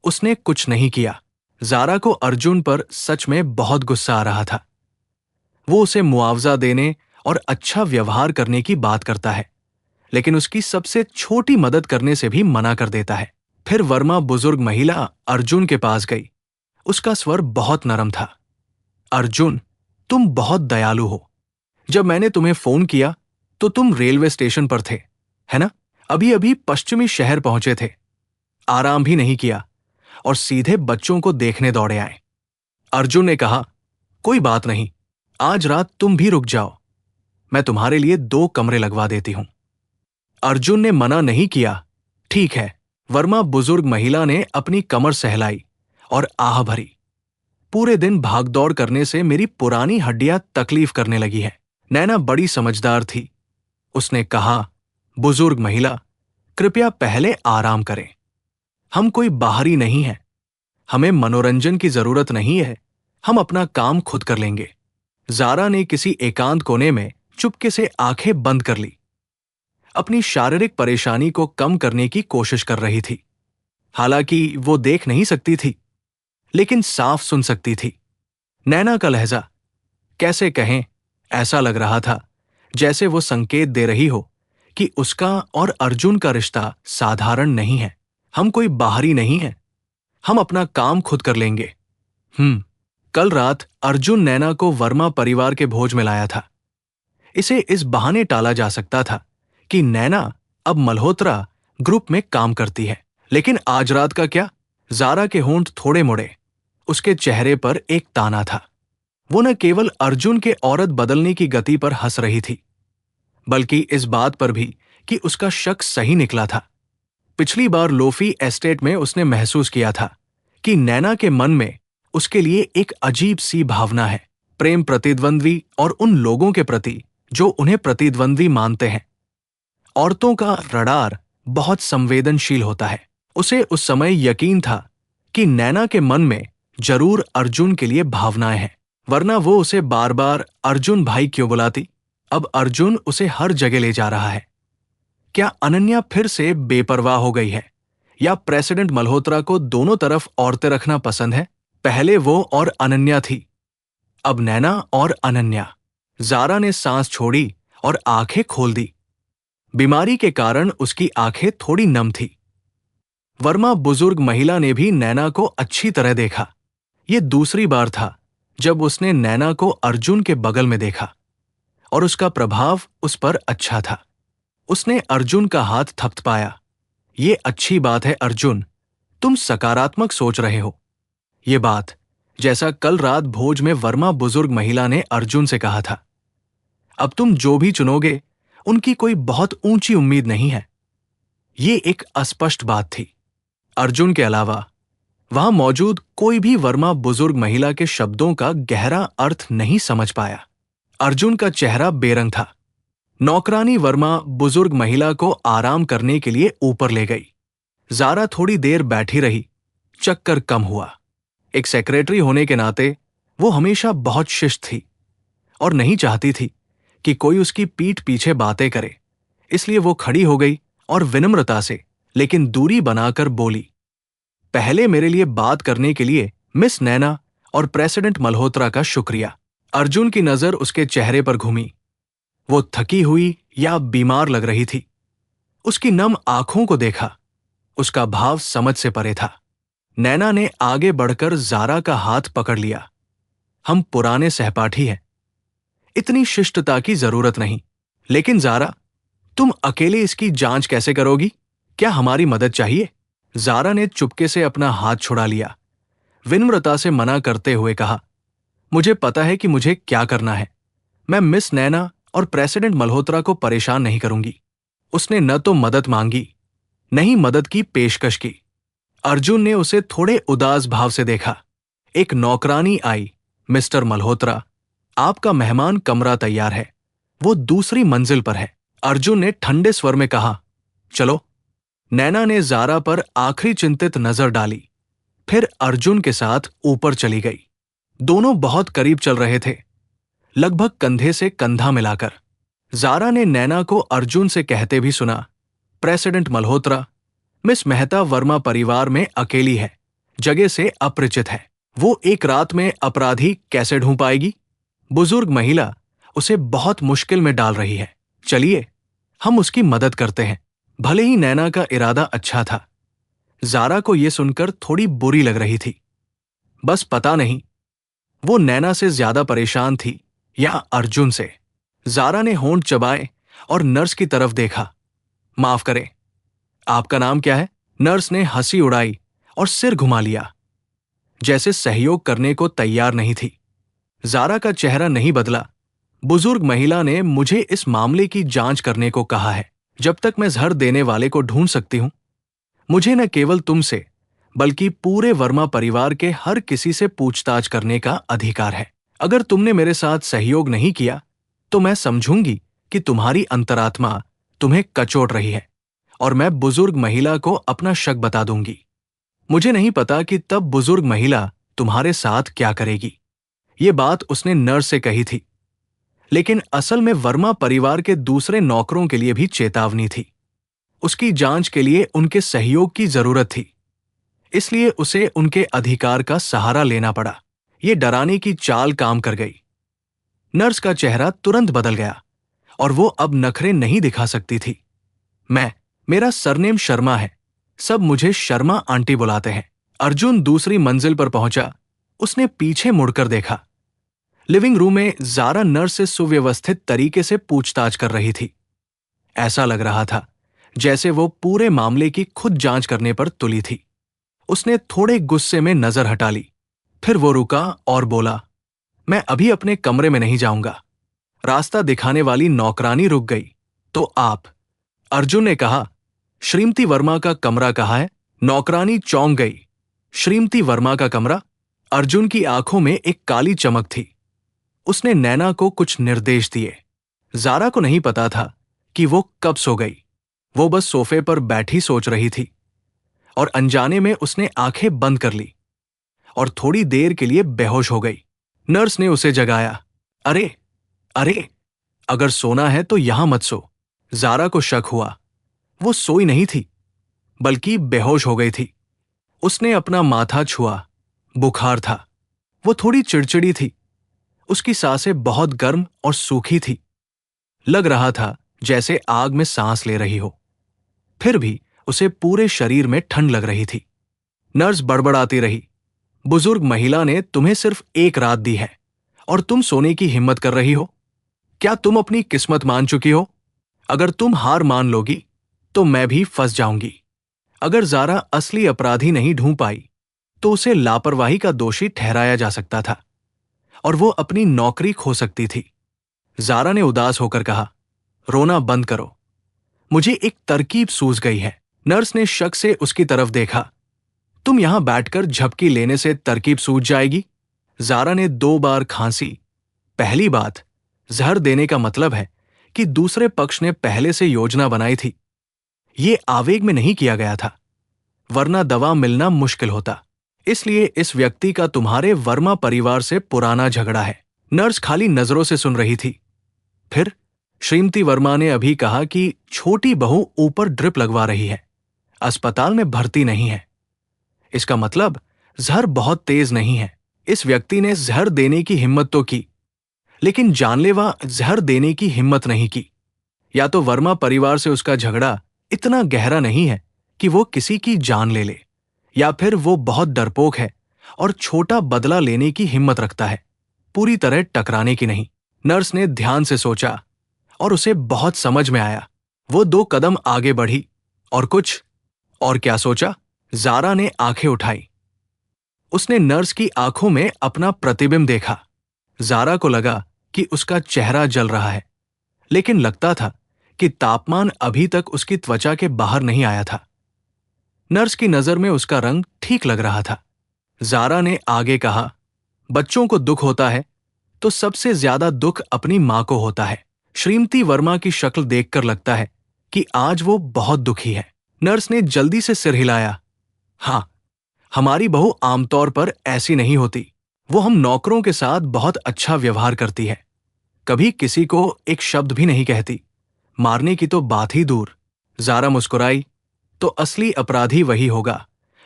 उसने कुछ नहीं किया। जारा को अर्जुन पर सच में बहुत गुस्सा आ रहा था। वो उसे मुआवजा देने और अच्छा व्यवहार करने की बात करता है, लेकिन उसकी सबसे छोटी मदद करने से भी मना कर देता है। फिर वर्मा बुजुर्ग महिला अर्जुन के पास गई। उसका स्वर बहुत नरम था। अर्जुन, तुम बहुत दयालु हो। जब मैंने तुम्हें फोन किया तो तुम रेलवे स्टेशन पर थे, है ना? अभी अभी पश्चिमी शहर पहुंचे थे, आराम भी नहीं किया और सीधे बच्चों को देखने दौड़े आए। अर्जुन ने कहा, कोई बात नहीं, आज रात तुम भी रुक जाओ, मैं तुम्हारे लिए 2 कमरे लगवा देती हूं। अर्जुन ने मना नहीं किया। ठीक है। वर्मा बुजुर्ग महिला ने अपनी कमर सहलाई और आह भरी। पूरे दिन भागदौड़ करने से मेरी पुरानी हड्डियां तकलीफ करने लगी है। नैना बड़ी समझदार थी। उसने कहा, बुजुर्ग महिला, कृपया पहले आराम करें। हम कोई बाहरी नहीं हैं, हमें मनोरंजन की जरूरत नहीं है, हम अपना काम खुद कर लेंगे। जारा ने किसी एकांत कोने में चुपके से आंखें बंद कर ली। अपनी शारीरिक परेशानी को कम करने की कोशिश कर रही थी। हालांकि वो देख नहीं सकती थी, लेकिन साफ सुन सकती थी। नैना का लहजा, कैसे कहें, ऐसा लग रहा था जैसे वो संकेत दे रही हो कि उसका और अर्जुन का रिश्ता साधारण नहीं है। हम कोई बाहरी नहीं हैं, हम अपना काम खुद कर लेंगे। कल रात अर्जुन नैना को वर्मा परिवार के भोज में लाया था। इसे इस बहाने टाला जा सकता था कि नैना अब मल्होत्रा ग्रुप में काम करती है। लेकिन आज रात का क्या? जारा के होंठ थोड़े मुड़े। उसके चेहरे पर एक ताना था। वो न केवल अर्जुन के औरत बदलने की गति पर हंस रही थी, बल्कि इस बात पर भी कि उसका शक सही निकला था। पिछली बार लोफी एस्टेट में उसने महसूस किया था कि नैना के मन में उसके लिए एक अजीब सी भावना है, प्रेम प्रतिद्वंद्वी और उन लोगों के प्रति जो उन्हें प्रतिद्वंद्वी मानते हैं। औरतों का रडार बहुत संवेदनशील होता है। उसे उस समय यकीन था कि नैना के मन में जरूर अर्जुन के लिए भावनाएं हैं, वरना वो उसे बार बार अर्जुन भाई क्यों बुलाती? अब अर्जुन उसे हर जगह ले जा रहा है। क्या अनन्या फिर से बेपरवाह हो गई है, या प्रेसिडेंट मल्होत्रा को दोनों तरफ औरतें रखना पसंद है? पहले वो और अनन्या थी, अब नैना और अनन्या। जारा ने सांस छोड़ी और आंखें खोल दी। बीमारी के कारण उसकी आंखें थोड़ी नम थी। वर्मा बुजुर्ग महिला ने भी नैना को अच्छी तरह देखा। ये दूसरी बार था जब उसने नैना को अर्जुन के बगल में देखा और उसका प्रभाव उस पर अच्छा था। उसने अर्जुन का हाथ थपथपाया। ये अच्छी बात है अर्जुन, तुम सकारात्मक सोच रहे हो। ये बात जैसा कल रात भोज में वर्मा बुजुर्ग महिला ने अर्जुन से कहा था। अब तुम जो भी चुनोगे उनकी कोई बहुत ऊंची उम्मीद नहीं है। ये एक अस्पष्ट बात थी। अर्जुन के अलावा वहां मौजूद कोई भी वर्मा बुजुर्ग महिला के शब्दों का गहरा अर्थ नहीं समझ पाया। अर्जुन का चेहरा बेरंग था। नौकरानी वर्मा बुजुर्ग महिला को आराम करने के लिए ऊपर ले गई। जारा थोड़ी देर बैठी रही। चक्कर कम हुआ। एक सेक्रेटरी होने के नाते वो हमेशा बहुत शिष्ट थी और नहीं चाहती थी कि कोई उसकी पीठ पीछे बातें करे। इसलिए वो खड़ी हो गई और विनम्रता से लेकिन दूरी बनाकर बोली, पहले मेरे लिए बात करने के लिए मिस नैना और प्रेसिडेंट मल्होत्रा का शुक्रिया। अर्जुन की नजर उसके चेहरे पर घूमी। वो थकी हुई या बीमार लग रही थी। उसकी नम आंखों को देखा। उसका भाव समझ से परे था। नैना ने आगे बढ़कर जारा का हाथ पकड़ लिया। हम पुराने सहपाठी हैं, इतनी शिष्टता की जरूरत नहीं। लेकिन जारा, तुम अकेले इसकी जांच कैसे करोगी? क्या हमारी मदद चाहिए? जारा ने चुपके से अपना हाथ छुड़ा लिया। विनम्रता से मना करते हुए कहा, मुझे पता है कि मुझे क्या करना है। मैं मिस नैना और प्रेसिडेंट मल्होत्रा को परेशान नहीं करूंगी। उसने न तो मदद मांगी, न ही मदद की पेशकश की। अर्जुन ने उसे थोड़े उदास भाव से देखा। एक नौकरानी आई। मिस्टर मल्होत्रा, आपका मेहमान कमरा तैयार है, वो दूसरी मंजिल पर है। अर्जुन ने ठंडे स्वर में कहा, चलो। नैना ने जारा पर आखिरी चिंतित नजर डाली, फिर अर्जुन के साथ ऊपर चली गई। दोनों बहुत करीब चल रहे थे, लगभग कंधे से कंधा मिलाकर। जारा ने नैना को अर्जुन से कहते भी सुना, प्रेसिडेंट मल्होत्रा, मिस मेहता वर्मा परिवार में अकेली है, जगह से अपरिचित है। वो एक रात में अपराधी कैसे ढूंढ पाएगी? बुजुर्ग महिला उसे बहुत मुश्किल में डाल रही है। चलिए, हम उसकी मदद करते हैं। भले ही नैना का इरादा अच्छा था, जारा को यह सुनकर थोड़ी बुरी लग रही थी। बस पता नहीं वो नैना से ज्यादा परेशान थी या अर्जुन से। जारा ने होंठ चबाए और नर्स की तरफ देखा। माफ करें, आपका नाम क्या है? नर्स ने हंसी उड़ाई और सिर घुमा लिया, जैसे सहयोग करने को तैयार नहीं थी। जारा का चेहरा नहीं बदला। बुजुर्ग महिला ने मुझे इस मामले की जांच करने को कहा है। जब तक मैं जहर देने वाले को ढूंढ सकती हूं, मुझे न केवल तुमसे बल्कि पूरे वर्मा परिवार के हर किसी से पूछताछ करने का अधिकार है। अगर तुमने मेरे साथ सहयोग नहीं किया तो मैं समझूंगी कि तुम्हारी अंतरात्मा तुम्हें कचोट रही है और मैं बुजुर्ग महिला को अपना शक बता दूंगी। मुझे नहीं पता कि तब बुजुर्ग महिला तुम्हारे साथ क्या करेगी। ये बात उसने नर्स से कही थी, लेकिन असल में वर्मा परिवार के दूसरे नौकरों के लिए भी चेतावनी थी। उसकी जांच के लिए उनके सहयोग की जरूरत थी, इसलिए उसे उनके अधिकार का सहारा लेना पड़ा। ये डराने की चाल काम कर गई। नर्स का चेहरा तुरंत बदल गया और वो अब नखरे नहीं दिखा सकती थी। मेरा सरनेम शर्मा है, सब मुझे शर्मा आंटी बुलाते हैं। अर्जुन दूसरी मंजिल पर पहुंचा। उसने पीछे मुड़कर देखा। लिविंग रूम में जारा नर्स से सुव्यवस्थित तरीके से पूछताछ कर रही थी। ऐसा लग रहा था जैसे वो पूरे मामले की खुद जांच करने पर तुली थी। उसने थोड़े गुस्से में नजर हटा ली, फिर वो रुका और बोला, मैं अभी अपने कमरे में नहीं जाऊंगा। रास्ता दिखाने वाली नौकरानी रुक गई। तो आप? अर्जुन ने कहा, श्रीमती वर्मा का कमरा कहाँ है? नौकरानी चौंक गई। श्रीमती वर्मा का कमरा? अर्जुन की आंखों में एक काली चमक थी। उसने नैना को कुछ निर्देश दिए। जारा को नहीं पता था कि वो कब सो गई। वो बस सोफे पर बैठी सोच रही थी और अनजाने में उसने आंखें बंद कर ली और थोड़ी देर के लिए बेहोश हो गई। नर्स ने उसे जगाया। अरे अरे, अगर सोना है तो यहां मत सो। जारा को शक हुआ। वो सोई नहीं थी, बल्कि बेहोश हो गई थी। उसने अपना माथा छुआ। बुखार था। वो थोड़ी चिड़चिड़ी थी। उसकी सांसें बहुत गर्म और सूखी थी। लग रहा था जैसे आग में सांस ले रही हो। फिर भी उसे पूरे शरीर में ठंड लग रही थी। नर्स बड़बड़ाती रही, बुजुर्ग महिला ने तुम्हें सिर्फ एक रात दी है और तुम सोने की हिम्मत कर रही हो। क्या तुम अपनी किस्मत मान चुकी हो? अगर तुम हार मान लोगी तो मैं भी फंस जाऊंगी। अगर ज़ारा असली अपराधी नहीं ढूंढ पाई तो उसे लापरवाही का दोषी ठहराया जा सकता था और वो अपनी नौकरी खो सकती थी। ज़ारा ने उदास होकर कहा, रोना बंद करो, मुझे एक तरकीब सूझ गई है। नर्स ने शक से उसकी तरफ देखा। तुम यहां बैठकर झपकी लेने से तरकीब सूझ जाएगी? ज़ारा ने 2 बार खांसी। पहली बात, जहर देने का मतलब है कि दूसरे पक्ष ने पहले से योजना बनाई थी। ये आवेग में नहीं किया गया था, वरना दवा मिलना मुश्किल होता। इसलिए इस व्यक्ति का तुम्हारे वर्मा परिवार से पुराना झगड़ा है। नर्स खाली नजरों से सुन रही थी। फिर श्रीमती वर्मा ने अभी कहा कि छोटी बहू ऊपर ड्रिप लगवा रही है, अस्पताल में भर्ती नहीं है। इसका मतलब जहर बहुत तेज नहीं है। इस व्यक्ति ने जहर देने की हिम्मत तो की, लेकिन जानलेवा जहर देने की हिम्मत नहीं की। या तो वर्मा परिवार से उसका झगड़ा इतना गहरा नहीं है कि वो किसी की जान ले ले, या फिर वो बहुत डरपोक है और छोटा बदला लेने की हिम्मत रखता है, पूरी तरह टकराने की नहीं। नर्स ने ध्यान से सोचा और उसे बहुत समझ में आया। वो 2 कदम आगे बढ़ी और क्या सोचा? ज़ारा ने आंखें उठाई। उसने नर्स की आंखों में अपना प्रतिबिंब देखा। ज़ारा को लगा कि उसका चेहरा जल रहा है, लेकिन लगता था कि तापमान अभी तक उसकी त्वचा के बाहर नहीं आया था। नर्स की नजर में उसका रंग ठीक लग रहा था। ज़ारा ने आगे कहा, बच्चों को दुख होता है तो सबसे ज्यादा दुख अपनी मां को होता है। श्रीमती वर्मा की शक्ल देखकर लगता है कि आज वो बहुत दुखी है। नर्स ने जल्दी से सिर हिलाया। हाँ, हमारी बहू आमतौर पर ऐसी नहीं होती। वो हम नौकरों के साथ बहुत अच्छा व्यवहार करती है, कभी किसी को एक शब्द भी नहीं कहती, मारने की तो बात ही दूर। ज़ारा मुस्कुराई। तो असली अपराधी वही होगा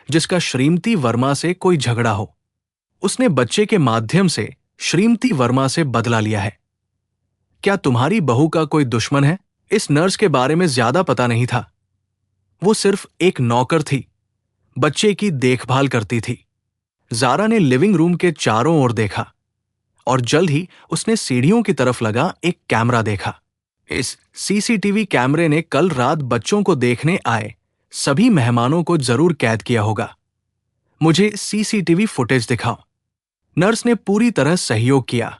जिसका श्रीमती वर्मा से कोई झगड़ा हो। उसने बच्चे के माध्यम से श्रीमती वर्मा से बदला लिया है। क्या तुम्हारी बहू का कोई दुश्मन है? इस नर्स के बारे में ज्यादा पता नहीं था। वो सिर्फ एक नौकर थी, बच्चे की देखभाल करती थी। ज़ारा ने लिविंग रूम के चारों ओर देखा और जल्द ही उसने सीढ़ियों की तरफ लगा एक कैमरा देखा। इस सीसीटीवी कैमरे ने कल रात बच्चों को देखने आए सभी मेहमानों को जरूर कैद किया होगा। मुझे सीसीटीवी फुटेज दिखाओ। नर्स ने पूरी तरह सहयोग किया।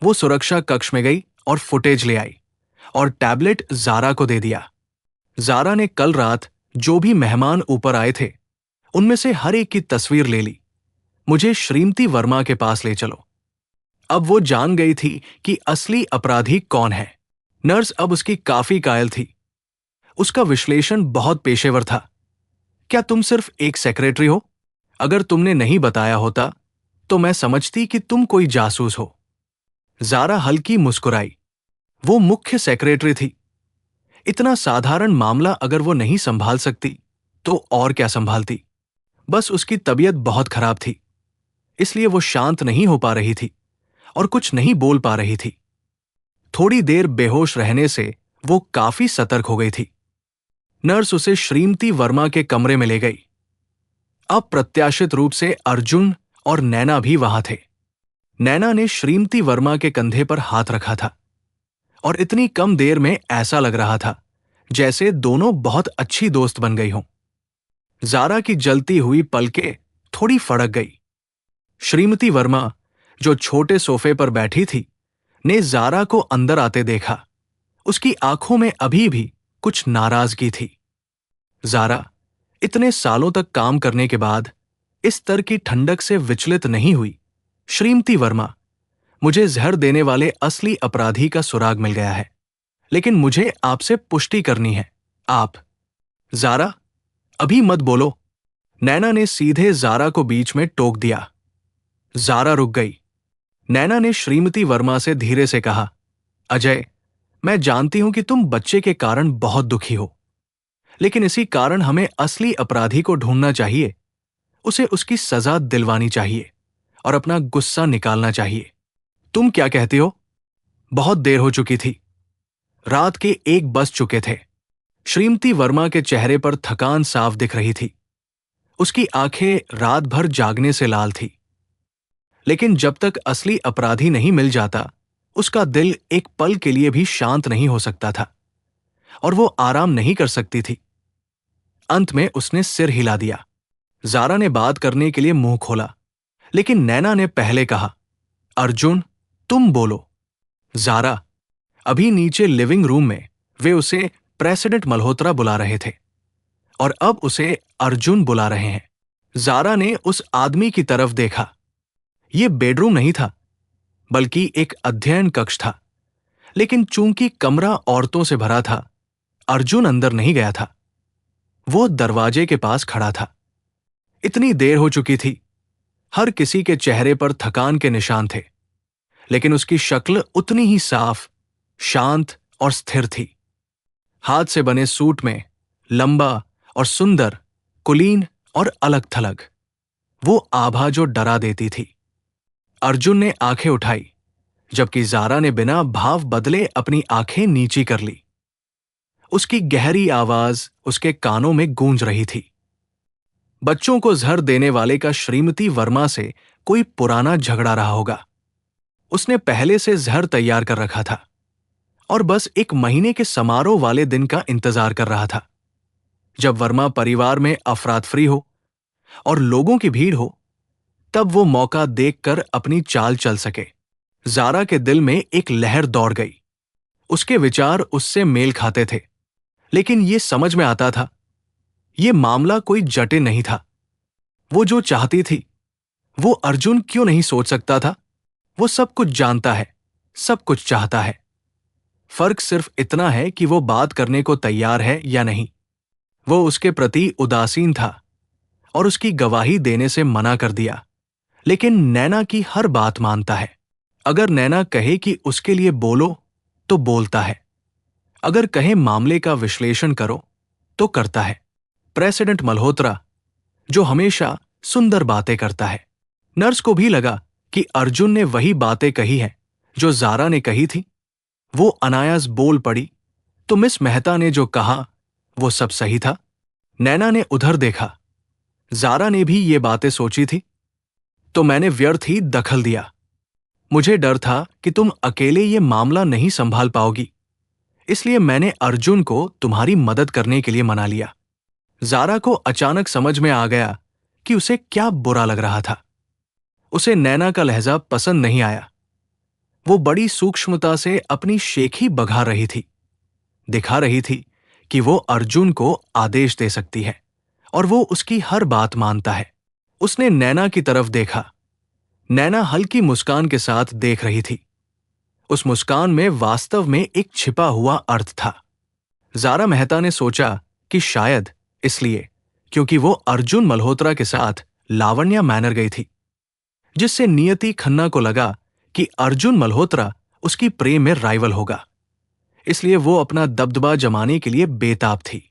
वो सुरक्षा कक्ष में गई और फुटेज ले आई और टैबलेट ज़ारा को दे दिया। ज़ारा ने कल रात जो भी मेहमान ऊपर आए थे उनमें से हर एक की तस्वीर ले ली। मुझे श्रीमती वर्मा के पास ले चलो। अब वो जान गई थी कि असली अपराधी कौन है। नर्स अब उसकी काफी कायल थी। उसका विश्लेषण बहुत पेशेवर था। क्या तुम सिर्फ एक सेक्रेटरी हो? अगर तुमने नहीं बताया होता तो मैं समझती कि तुम कोई जासूस हो। ज़ारा हल्की मुस्कुराई। वो मुख्य सेक्रेटरी थी। इतना साधारण मामला अगर वो नहीं संभाल सकती तो और क्या संभालती? बस उसकी तबीयत बहुत खराब थी, इसलिए वो शांत नहीं हो पा रही थी और कुछ नहीं बोल पा रही थी। थोड़ी देर बेहोश रहने से वो काफी सतर्क हो गई थी। नर्स उसे श्रीमती वर्मा के कमरे में ले गई। अप्रत्याशित रूप से अर्जुन और नैना भी वहां थे। नैना ने श्रीमती वर्मा के कंधे पर हाथ रखा था और इतनी कम देर में ऐसा लग रहा था जैसे दोनों बहुत अच्छी दोस्त बन गई हों। ज़ारा की जलती हुई पलकें थोड़ी फड़क गई। श्रीमती वर्मा, जो छोटे सोफे पर बैठी थी, ने ज़ारा को अंदर आते देखा। उसकी आंखों में अभी भी कुछ नाराजगी थी। ज़ारा इतने सालों तक काम करने के बाद इस स्तर की ठंडक से विचलित नहीं हुई। श्रीमती वर्मा, मुझे जहर देने वाले असली अपराधी का सुराग मिल गया है, लेकिन मुझे आपसे पुष्टि करनी है। आप। ज़ारा, अभी मत बोलो। नैना ने सीधे ज़ारा को बीच में टोक दिया। ज़ारा रुक गई। नैना ने श्रीमती वर्मा से धीरे से कहा, अजय, मैं जानती हूं कि तुम बच्चे के कारण बहुत दुखी हो, लेकिन इसी कारण हमें असली अपराधी को ढूंढना चाहिए, उसे उसकी सजा दिलवानी चाहिए और अपना गुस्सा निकालना चाहिए। तुम क्या कहती हो? बहुत देर हो चुकी थी। रात के 1 बज चुके थे। श्रीमती वर्मा के चेहरे पर थकान साफ दिख रही थी। उसकी आंखें रात भर जागने से लाल थी। लेकिन जब तक असली अपराधी नहीं मिल जाता, उसका दिल एक पल के लिए भी शांत नहीं हो सकता था और वो आराम नहीं कर सकती थी। अंत में उसने सिर हिला दिया। जारा ने बात करने के लिए मुंह खोला, लेकिन नैना ने पहले कहा, अर्जुन, तुम बोलो। जारा, अभी नीचे लिविंग रूम में वे उसे प्रेसिडेंट मल्होत्रा बुला रहे थे और अब उसे अर्जुन बुला रहे हैं। जारा ने उस आदमी की तरफ देखा। यह बेडरूम नहीं था, बल्कि एक अध्ययन कक्ष था। लेकिन चूंकि कमरा औरतों से भरा था, अर्जुन अंदर नहीं गया था। वो दरवाजे के पास खड़ा था। इतनी देर हो चुकी थी। हर किसी के चेहरे पर थकान के निशान थे, लेकिन उसकी शक्ल उतनी ही साफ, शांत और स्थिर थी। हाथ से बने सूट में, लंबा और सुंदर, कुलीन और अलग थलग, वो आभा जो डरा देती थी। अर्जुन ने आंखें उठाई, जबकि जारा ने बिना भाव बदले अपनी आंखें नीची कर ली। उसकी गहरी आवाज उसके कानों में गूंज रही थी। बच्चों को जहर देने वाले का श्रीमती वर्मा से कोई पुराना झगड़ा रहा होगा। उसने पहले से जहर तैयार कर रखा था और बस 1 महीने के समारोह वाले दिन का इंतजार कर रहा था, जब वर्मा परिवार में अफरातफरी हो और लोगों की भीड़ हो, तब वो मौका देखकर अपनी चाल चल सके। जारा के दिल में एक लहर दौड़ गई। उसके विचार उससे मेल खाते थे, लेकिन ये समझ में आता था, ये मामला कोई जटिल नहीं था। वो जो चाहती थी, वो अर्जुन क्यों नहीं सोच सकता था? वो सब कुछ जानता है, सब कुछ चाहता है। फर्क सिर्फ इतना है कि वो बात करने को तैयार है या नहीं। वो उसके प्रति उदासीन था और उसकी गवाही देने से मना कर दिया, लेकिन नैना की हर बात मानता है। अगर नैना कहे कि उसके लिए बोलो, तो बोलता है। अगर कहे मामले का विश्लेषण करो, तो करता है। प्रेसिडेंट मल्होत्रा, जो हमेशा सुंदर बातें करता है। नर्स को भी लगा कि अर्जुन ने वही बातें कही हैं जो जारा ने कही थी। वो अनायास बोल पड़ी, तो मिस मेहता ने जो कहा वो सब सही था। नैना ने उधर देखा। जारा ने भी ये बातें सोची थी, तो मैंने व्यर्थ ही दखल दिया। मुझे डर था कि तुम अकेले ये मामला नहीं संभाल पाओगी, इसलिए मैंने अर्जुन को तुम्हारी मदद करने के लिए मना लिया। जारा को अचानक समझ में आ गया कि उसे क्या बुरा लग रहा था। उसे नैना का लहजा पसंद नहीं आया। वो बड़ी सूक्ष्मता से अपनी शेखी बघा रही थी, दिखा रही थी कि वो अर्जुन को आदेश दे सकती है और वो उसकी हर बात मानता है। उसने नैना की तरफ देखा। नैना हल्की मुस्कान के साथ देख रही थी। उस मुस्कान में वास्तव में एक छिपा हुआ अर्थ था। जारा मेहता ने सोचा कि शायद इसलिए क्योंकि वो अर्जुन मल्होत्रा के साथ लावण्या मैनर गई थी, जिससे नियति खन्ना को लगा कि अर्जुन मल्होत्रा उसकी प्रेम में राइवल होगा। इसलिए वो अपना दबदबा जमाने के लिए बेताब थी।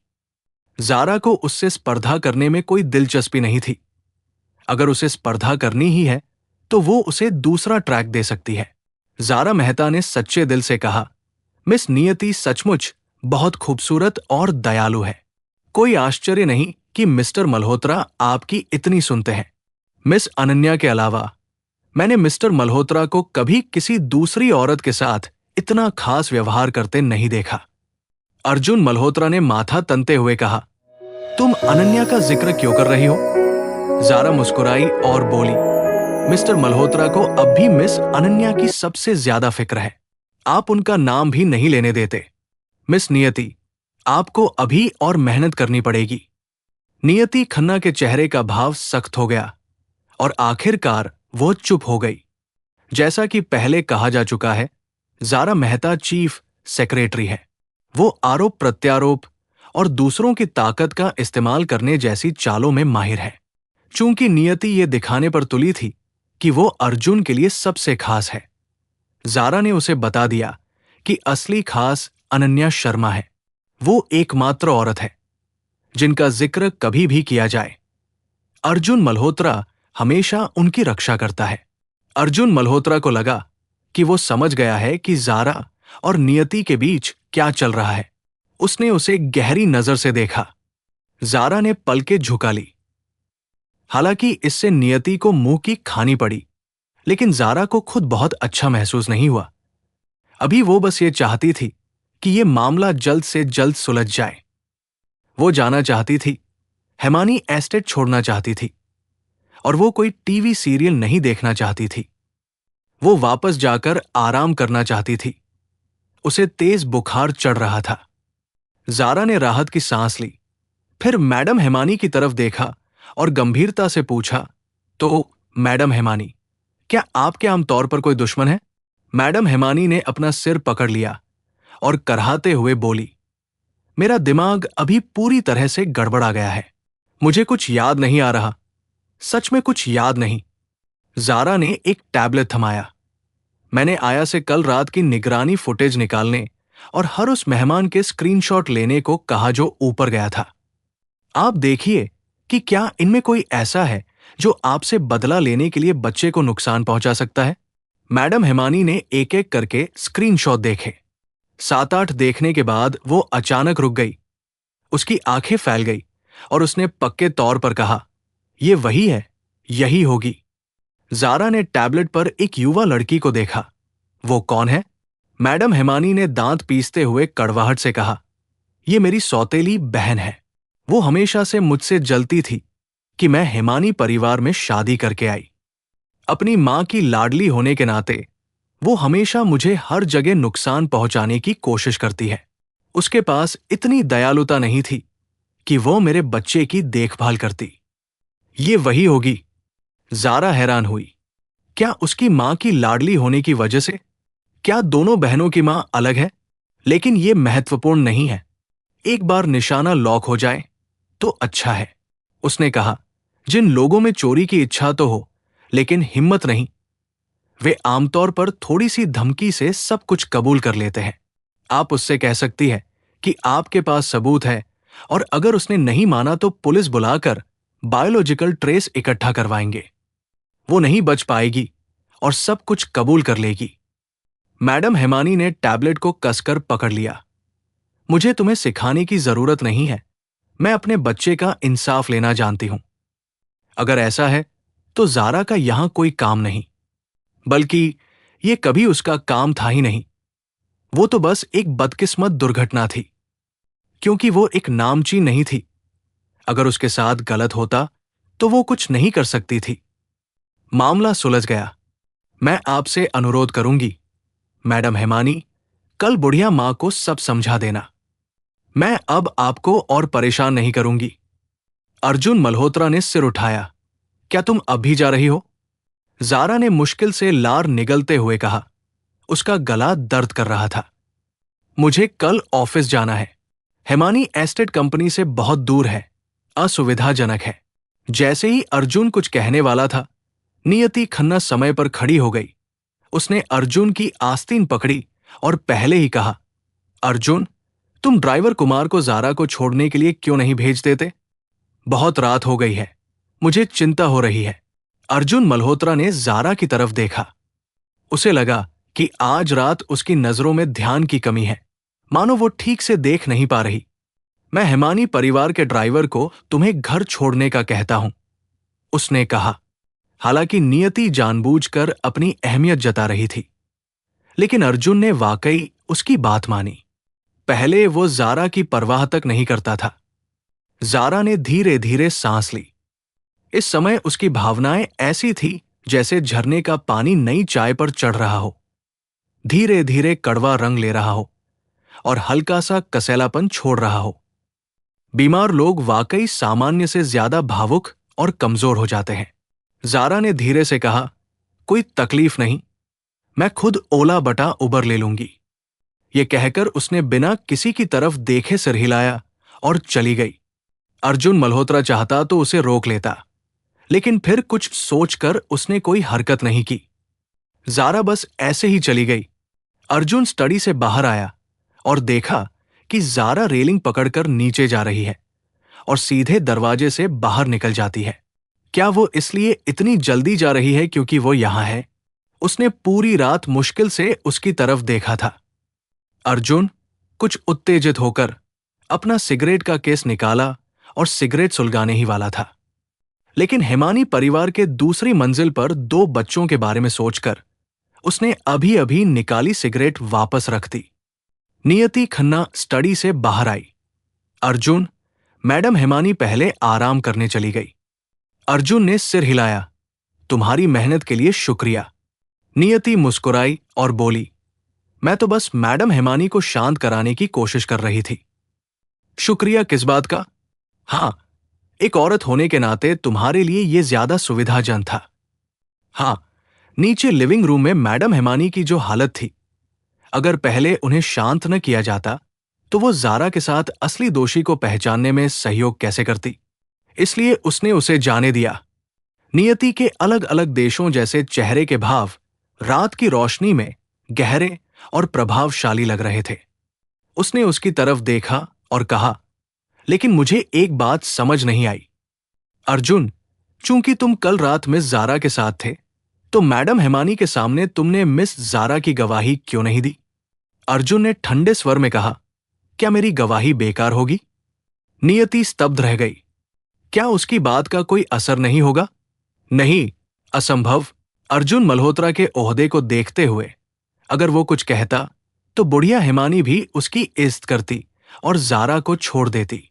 जारा को उससे स्पर्धा करने में कोई दिलचस्पी नहीं थी। अगर उसे स्पर्धा करनी ही है, तो वो उसे दूसरा ट्रैक दे सकती है। जारा मेहता ने सच्चे दिल से कहा, मिस नियति सचमुच बहुत खूबसूरत और दयालु है। कोई आश्चर्य नहीं कि मिस्टर मल्होत्रा आपकी इतनी सुनते हैं। मिस अनन्या के अलावा मैंने मिस्टर मल्होत्रा को कभी किसी दूसरी औरत के साथ इतना खास व्यवहार करते नहीं देखा। अर्जुन मल्होत्रा ने माथा तनते हुए कहा, तुम अनन्या का जिक्र क्यों कर रही हो? जारा मुस्कुराई और बोली, मिस्टर मल्होत्रा को अब भी मिस अनन्या की सबसे ज्यादा फिक्र है। आप उनका नाम भी नहीं लेने देते। मिस नियति, आपको अभी और मेहनत करनी पड़ेगी। नियति खन्ना के चेहरे का भाव सख्त हो गया और आखिरकार वो चुप हो गई। जैसा कि पहले कहा जा चुका है, जारा मेहता चीफ सेक्रेटरी है। वो आरोप प्रत्यारोप और दूसरों की ताकत का इस्तेमाल करने जैसी चालों में माहिर है। चूंकि नियति ये दिखाने पर तुली थी कि वो अर्जुन के लिए सबसे खास है, जारा ने उसे बता दिया कि असली खास अनन्या शर्मा है। वो एकमात्र औरत है जिनका जिक्र कभी भी किया जाए। अर्जुन मल्होत्रा हमेशा उनकी रक्षा करता है। अर्जुन मल्होत्रा को लगा कि वो समझ गया है कि ज़ारा और नियति के बीच क्या चल रहा है। उसने उसे गहरी नजर से देखा। ज़ारा ने पलकें झुका ली। हालांकि इससे नियति को मुंह की खानी पड़ी, लेकिन ज़ारा को खुद बहुत अच्छा महसूस नहीं हुआ। अभी वो बस ये चाहती थी कि ये मामला जल्द से जल्द सुलझ जाए। वो जाना चाहती थी, हेमानी एस्टेट छोड़ना चाहती थी, और वो कोई टीवी सीरियल नहीं देखना चाहती थी। वो वापस जाकर आराम करना चाहती थी। उसे तेज बुखार चढ़ रहा था। ज़ारा ने राहत की सांस ली, फिर मैडम हेमानी की तरफ देखा और गंभीरता से पूछा, तो मैडम हेमानी, क्या आपके आमतौर पर कोई दुश्मन है? मैडम हेमानी ने अपना सिर पकड़ लिया और कराहते हुए बोली, मेरा दिमाग अभी पूरी तरह से गड़बड़ा गया है। मुझे कुछ याद नहीं आ रहा, सच में कुछ याद नहीं। ज़ारा ने एक टैबलेट थमाया। मैंने आया से कल रात की निगरानी फुटेज निकालने और हर उस मेहमान के स्क्रीनशॉट लेने को कहा जो ऊपर गया था। आप देखिए कि क्या इनमें कोई ऐसा है जो आपसे बदला लेने के लिए बच्चे को नुकसान पहुंचा सकता है। मैडम हेमानी ने एक एक करके स्क्रीनशॉट देखे। 7-8 देखने के बाद वो अचानक रुक गई। उसकी आंखें फैल गई और उसने पक्के तौर पर कहा, यह वही है, यही होगी। ज़ारा ने टैबलेट पर एक युवा लड़की को देखा। वो कौन है? मैडम हेमानी ने दांत पीसते हुए कड़वाहट से कहा, यह मेरी सौतेली बहन है। वो हमेशा से मुझसे जलती थी कि मैं हेमानी परिवार में शादी करके आई। अपनी मां की लाडली होने के नाते वो हमेशा मुझे हर जगह नुकसान पहुंचाने की कोशिश करती है। उसके पास इतनी दयालुता नहीं थी कि वो मेरे बच्चे की देखभाल करती। ये वही होगी। ज़ारा हैरान हुई। क्या उसकी मां की लाडली होने की वजह से? क्या दोनों बहनों की मां अलग है? लेकिन ये महत्वपूर्ण नहीं है। एक बार निशाना लॉक हो जाए तो अच्छा है। उसने कहा, जिन लोगों में चोरी की इच्छा तो हो लेकिन हिम्मत नहीं, वे आमतौर पर थोड़ी सी धमकी से सब कुछ कबूल कर लेते हैं। आप उससे कह सकती है कि आपके पास सबूत है, और अगर उसने नहीं माना तो पुलिस बुलाकर बायोलॉजिकल ट्रेस इकट्ठा करवाएंगे। वो नहीं बच पाएगी और सब कुछ कबूल कर लेगी। मैडम हेमानी ने टैबलेट को कसकर पकड़ लिया। मुझे तुम्हें सिखाने की जरूरत नहीं है। मैं अपने बच्चे का इंसाफ लेना जानती हूं। अगर ऐसा है तो ज़ारा का यहां कोई काम नहीं, बल्कि यह कभी उसका काम था ही नहीं। वो तो बस एक बदकिस्मत दुर्घटना थी, क्योंकि वो एक नामची नहीं थी। अगर उसके साथ गलत होता तो वो कुछ नहीं कर सकती थी। मामला सुलझ गया। मैं आपसे अनुरोध करूंगी, मैडम हेमानी, कल बुढ़िया मां को सब समझा देना। मैं अब आपको और परेशान नहीं करूंगी। अर्जुन मल्होत्रा ने सिर उठाया। क्या तुम अब भी जा रही हो? ज़ारा ने मुश्किल से लार निगलते हुए कहा। उसका गला दर्द कर रहा था। मुझे कल ऑफिस जाना है। हेमानी एस्टेट कंपनी से बहुत दूर है, असुविधाजनक है। जैसे ही अर्जुन कुछ कहने वाला था, नियति खन्ना समय पर खड़ी हो गई। उसने अर्जुन की आस्तीन पकड़ी और पहले ही कहा, अर्जुन, तुम ड्राइवर कुमार को ज़ारा को छोड़ने के लिए क्यों नहीं भेज देते? बहुत रात हो गई है, मुझे चिंता हो रही है। अर्जुन मल्होत्रा ने ज़ारा की तरफ देखा। उसे लगा कि आज रात उसकी नजरों में ध्यान की कमी है, मानो वो ठीक से देख नहीं पा रही। मैं हेमानी परिवार के ड्राइवर को तुम्हें घर छोड़ने का कहता हूं, उसने कहा। हालांकि नियति जानबूझकर अपनी अहमियत जता रही थी, लेकिन अर्जुन ने वाकई उसकी बात मानी। पहले वो ज़ारा की परवाह तक नहीं करता था। ज़ारा ने धीरे धीरे सांस ली। इस समय उसकी भावनाएं ऐसी थी जैसे झरने का पानी नई चाय पर चढ़ रहा हो, धीरे धीरे कड़वा रंग ले रहा हो और हल्का सा कसैलापन छोड़ रहा हो। बीमार लोग वाकई सामान्य से ज्यादा भावुक और कमजोर हो जाते हैं। ज़ारा ने धीरे से कहा, कोई तकलीफ नहीं, मैं खुद ओला बटा उबर ले लूंगी। ये कहकर उसने बिना किसी की तरफ देखे सिर हिलाया और चली गई। अर्जुन मल्होत्रा चाहता तो उसे रोक लेता, लेकिन फिर कुछ सोचकर उसने कोई हरकत नहीं की। ज़ारा बस ऐसे ही चली गई। अर्जुन स्टडी से बाहर आया और देखा कि ज़ारा रेलिंग पकड़कर नीचे जा रही है और सीधे दरवाजे से बाहर निकल जाती है। क्या वो इसलिए इतनी जल्दी जा रही है क्योंकि वो यहां है? उसने पूरी रात मुश्किल से उसकी तरफ देखा था। अर्जुन कुछ उत्तेजित होकर अपना सिगरेट का केस निकाला और सिगरेट सुलगाने ही वाला था, लेकिन हिमानी परिवार के दूसरी मंजिल पर 2 बच्चों के बारे में सोचकर उसने अभी अभी निकाली सिगरेट वापस रख दी। नियति खन्ना स्टडी से बाहर आई। अर्जुन, मैडम हिमानी पहले आराम करने चली गई। अर्जुन ने सिर हिलाया। तुम्हारी मेहनत के लिए शुक्रिया। नियति मुस्कुराई और बोली, मैं तो बस मैडम हिमानी को शांत कराने की कोशिश कर रही थी। शुक्रिया किस बात का? हां, एक औरत होने के नाते तुम्हारे लिए यह ज्यादा सुविधाजनक था। हां, नीचे लिविंग रूम में मैडम हिमानी की जो हालत थी, अगर पहले उन्हें शांत न किया जाता तो वो ज़ारा के साथ असली दोषी को पहचानने में सहयोग कैसे करती? इसलिए उसने उसे जाने दिया। नियति के अलग अलग देशों जैसे चेहरे के भाव रात की रोशनी में गहरे और प्रभावशाली लग रहे थे। उसने उसकी तरफ देखा और कहा, लेकिन मुझे एक बात समझ नहीं आई। अर्जुन, चूंकि तुम कल रात मिस ज़ारा के साथ थे, तो मैडम हिमानी के सामने तुमने मिस ज़ारा की गवाही क्यों नहीं दी? अर्जुन ने ठंडे स्वर में कहा, क्या मेरी गवाही बेकार होगी? नियति स्तब्ध रह गई। क्या उसकी बात का कोई असर नहीं होगा? नहीं, असंभव। अर्जुन मल्होत्रा के ओहदे को देखते हुए अगर वो कुछ कहता तो बुढ़िया हिमानी भी उसकी इज्जत करती और ज़ारा को छोड़ देती।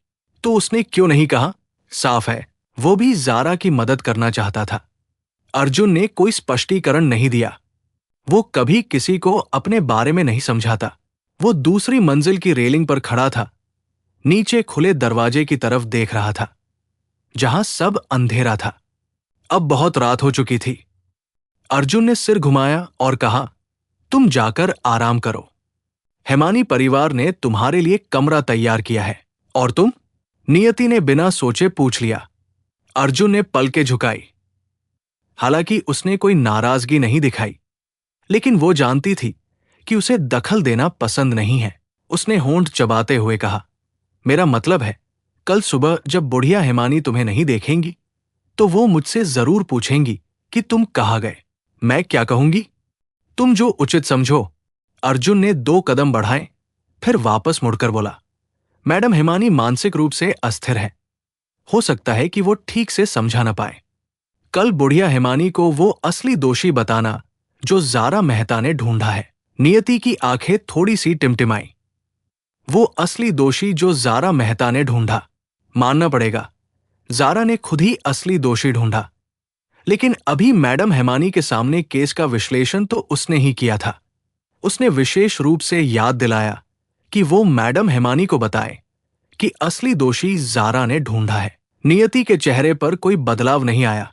तो उसने क्यों नहीं कहा? साफ है, वो भी ज़ारा की मदद करना चाहता था। अर्जुन ने कोई स्पष्टीकरण नहीं दिया। वो कभी किसी को अपने बारे में नहीं समझाता। वो दूसरी मंजिल की रेलिंग पर खड़ा था, नीचे खुले दरवाजे की तरफ देख रहा था, जहां सब अंधेरा था। अब बहुत रात हो चुकी थी। अर्जुन ने सिर घुमाया और कहा, तुम जाकर आराम करो। हिमानी परिवार ने तुम्हारे लिए कमरा तैयार किया है। और तुम? नियति ने बिना सोचे पूछ लिया। अर्जुन ने पलकें झुकाई। हालांकि उसने कोई नाराजगी नहीं दिखाई, लेकिन वो जानती थी कि उसे दखल देना पसंद नहीं है। उसने होंठ चबाते हुए कहा, मेरा मतलब है, कल सुबह जब बुढ़िया हिमानी तुम्हें नहीं देखेंगी तो वो मुझसे जरूर पूछेंगी कि तुम कहाँ गए। मैं क्या कहूंगी? तुम जो उचित समझो। अर्जुन ने 2 कदम बढ़ाए, फिर वापस मुड़कर बोला, मैडम हिमानी मानसिक रूप से अस्थिर है। हो सकता है कि वो ठीक से समझा न पाए। कल बुढ़िया हिमानी को वो असली दोषी बताना जो ज़ारा मेहता ने ढूंढा है। नियति की आंखें थोड़ी सी टिमटिमाई। वो असली दोषी जो ज़ारा मेहता ने ढूंढा। मानना पड़ेगा, ज़ारा ने खुद ही असली दोषी ढूंढा, लेकिन अभी मैडम हिमानी के सामने केस का विश्लेषण तो उसने ही किया था। उसने विशेष रूप से याद दिलाया कि वो मैडम हिमानी को बताए कि असली दोषी ज़ारा ने ढूंढा है। नियति के चेहरे पर कोई बदलाव नहीं आया।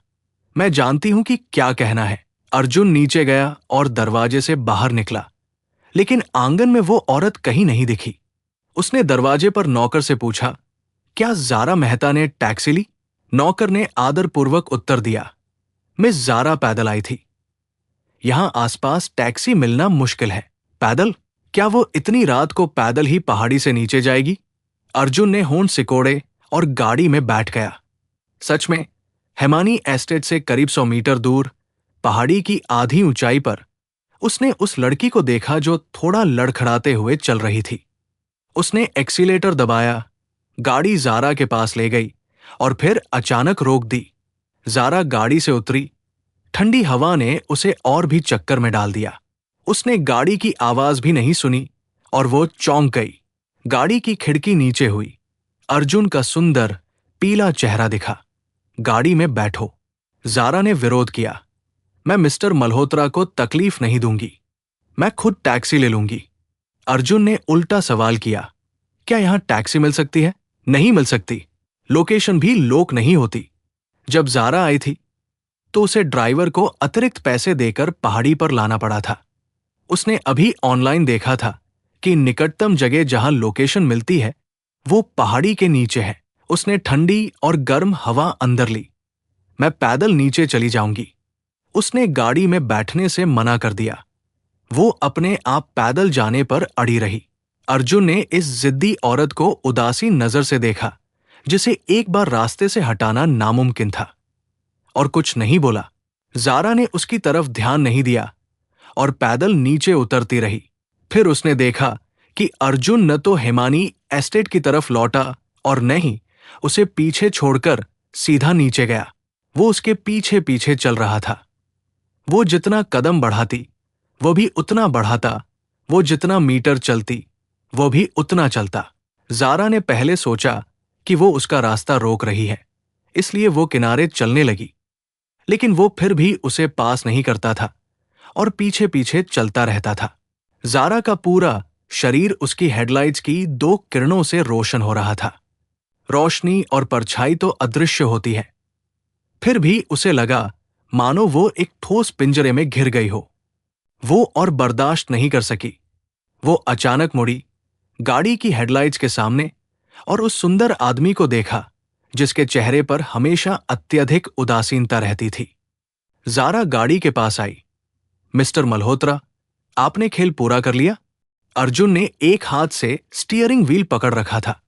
मैं जानती हूं कि क्या कहना है। अर्जुन नीचे गया और दरवाजे से बाहर निकला, लेकिन आंगन में वो औरत कहीं नहीं दिखी। उसने दरवाजे पर नौकर से पूछा, क्या ज़ारा मेहता ने टैक्सी ली? नौकर ने आदरपूर्वक उत्तर दिया, मिस ज़ारा पैदल आई थी। यहां आसपास टैक्सी मिलना मुश्किल है। पैदल? क्या वो इतनी रात को पैदल ही पहाड़ी से नीचे जाएगी? अर्जुन ने होंठ सिकोड़े और गाड़ी में बैठ गया। सच में, हिमानी एस्टेट से करीब 100 मीटर दूर पहाड़ी की आधी ऊंचाई पर उसने उस लड़की को देखा जो थोड़ा लड़खड़ाते हुए चल रही थी। उसने एक्सीलेटर दबाया, गाड़ी ज़ारा के पास ले गई और फिर अचानक रोक दी। ज़ारा गाड़ी से उतरी। ठंडी हवा ने उसे और भी चक्कर में डाल दिया। उसने गाड़ी की आवाज भी नहीं सुनी और वो चौंक गई। गाड़ी की खिड़की नीचे हुई। अर्जुन का सुंदर पीला चेहरा दिखा। गाड़ी में बैठो। ज़ारा ने विरोध किया। मैं मिस्टर मल्होत्रा को तकलीफ नहीं दूंगी, मैं खुद टैक्सी ले लूंगी। अर्जुन ने उल्टा सवाल किया, क्या यहां टैक्सी मिल सकती है? नहीं मिल सकती। लोकेशन भी लोक नहीं होती। जब ज़ारा आई थी तो उसे ड्राइवर को अतिरिक्त पैसे देकर पहाड़ी पर लाना पड़ा था। उसने अभी ऑनलाइन देखा था कि निकटतम जगह जहां लोकेशन मिलती है वो पहाड़ी के नीचे है। उसने ठंडी और गर्म हवा अंदर ली। मैं पैदल नीचे चली जाऊंगी। उसने गाड़ी में बैठने से मना कर दिया। वो अपने आप पैदल जाने पर अड़ी रही। अर्जुन ने इस जिद्दी औरत को उदासीन नजर से देखा, जिसे एक बार रास्ते से हटाना नामुमकिन था, और कुछ नहीं बोला। ज़ारा ने उसकी तरफ ध्यान नहीं दिया और पैदल नीचे उतरती रही। फिर उसने देखा कि अर्जुन न तो हिमानी एस्टेट की तरफ लौटा और न ही उसे पीछे छोड़कर सीधा नीचे गया। वो उसके पीछे पीछे चल रहा था। वो जितना कदम बढ़ाती वो भी उतना बढ़ाता, वो जितना मीटर चलती वो भी उतना चलता। ज़ारा ने पहले सोचा कि वो उसका रास्ता रोक रही है, इसलिए वो किनारे चलने लगी, लेकिन वो फिर भी उसे पास नहीं करता था और पीछे पीछे चलता रहता था। ज़ारा का पूरा शरीर उसकी हेडलाइट्स की 2 किरणों से रोशन हो रहा था। रोशनी और परछाई तो अदृश्य होती है, फिर भी उसे लगा मानो वो एक ठोस पिंजरे में घिर गई हो। वो और बर्दाश्त नहीं कर सकी। वो अचानक मुड़ी, गाड़ी की हेडलाइट्स के सामने, और उस सुंदर आदमी को देखा जिसके चेहरे पर हमेशा अत्यधिक उदासीनता रहती थी। ज़ारा गाड़ी के पास आई। मिस्टर मल्होत्रा, आपने खेल पूरा कर लिया? अर्जुन ने एक हाथ से स्टीयरिंग व्हील पकड़ रखा था।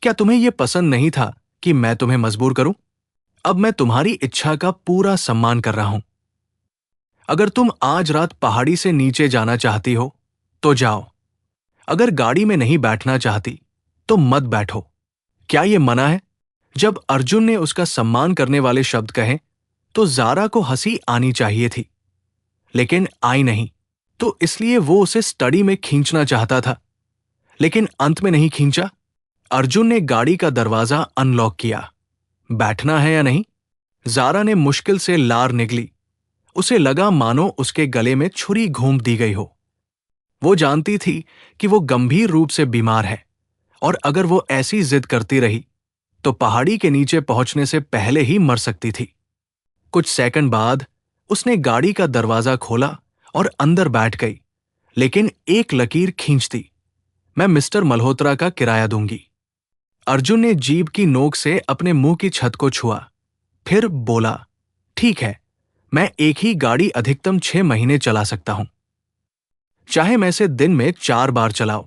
क्या तुम्हें यह पसंद नहीं था कि मैं तुम्हें मजबूर करूं? अब मैं तुम्हारी इच्छा का पूरा सम्मान कर रहा हूं। अगर तुम आज रात पहाड़ी से नीचे जाना चाहती हो तो जाओ। अगर गाड़ी में नहीं बैठना चाहती तो मत बैठो। क्या यह मना है? जब अर्जुन ने उसका सम्मान करने वाले शब्द कहे तो ज़ारा को हंसी आनी चाहिए थी, लेकिन आई नहीं। तो इसलिए वो उसे स्टडी में खींचना चाहता था, लेकिन अंत में नहीं खींचा। अर्जुन ने गाड़ी का दरवाजा अनलॉक किया। बैठना है या नहीं? ज़ारा ने मुश्किल से लार निगली। उसे लगा मानो उसके गले में छुरी घूंप दी गई हो। वो जानती थी कि वो गंभीर रूप से बीमार है, और अगर वो ऐसी जिद करती रही तो पहाड़ी के नीचे पहुंचने से पहले ही मर सकती थी। कुछ सेकंड बाद उसने गाड़ी का दरवाजा खोला और अंदर बैठ गई, लेकिन एक लकीर खींच दी। मैं मिस्टर मल्होत्रा का किराया दूंगी। अर्जुन ने जीभ की नोक से अपने मुंह की छत को छुआ, फिर बोला, ठीक है, मैं एक ही गाड़ी अधिकतम 6 महीने चला सकता हूं, चाहे मैं इसे दिन में 4 बार चलाऊं।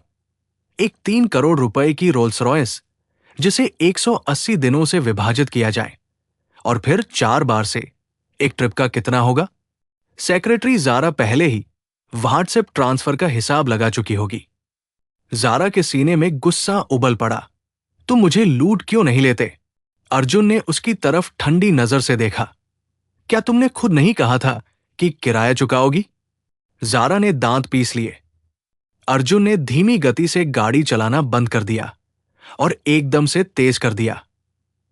एक 3 करोड़ रुपए की रोल्स रॉयस, जिसे 180 दिनों से विभाजित किया जाए, और फिर 4 बार से एक ट्रिप का कितना होगा? सेक्रेटरी ज़ारा पहले ही व्हाट्सएप ट्रांसफर का हिसाब लगा चुकी होगी। ज़ारा के सीने में गुस्सा उबल पड़ा। तुम मुझे लूट क्यों नहीं लेते? अर्जुन ने उसकी तरफ ठंडी नजर से देखा। क्या तुमने खुद नहीं कहा था कि किराया चुकाओगी? ज़ारा ने दांत पीस लिए। अर्जुन ने धीमी गति से गाड़ी चलाना बंद कर दिया और एकदम से तेज कर दिया,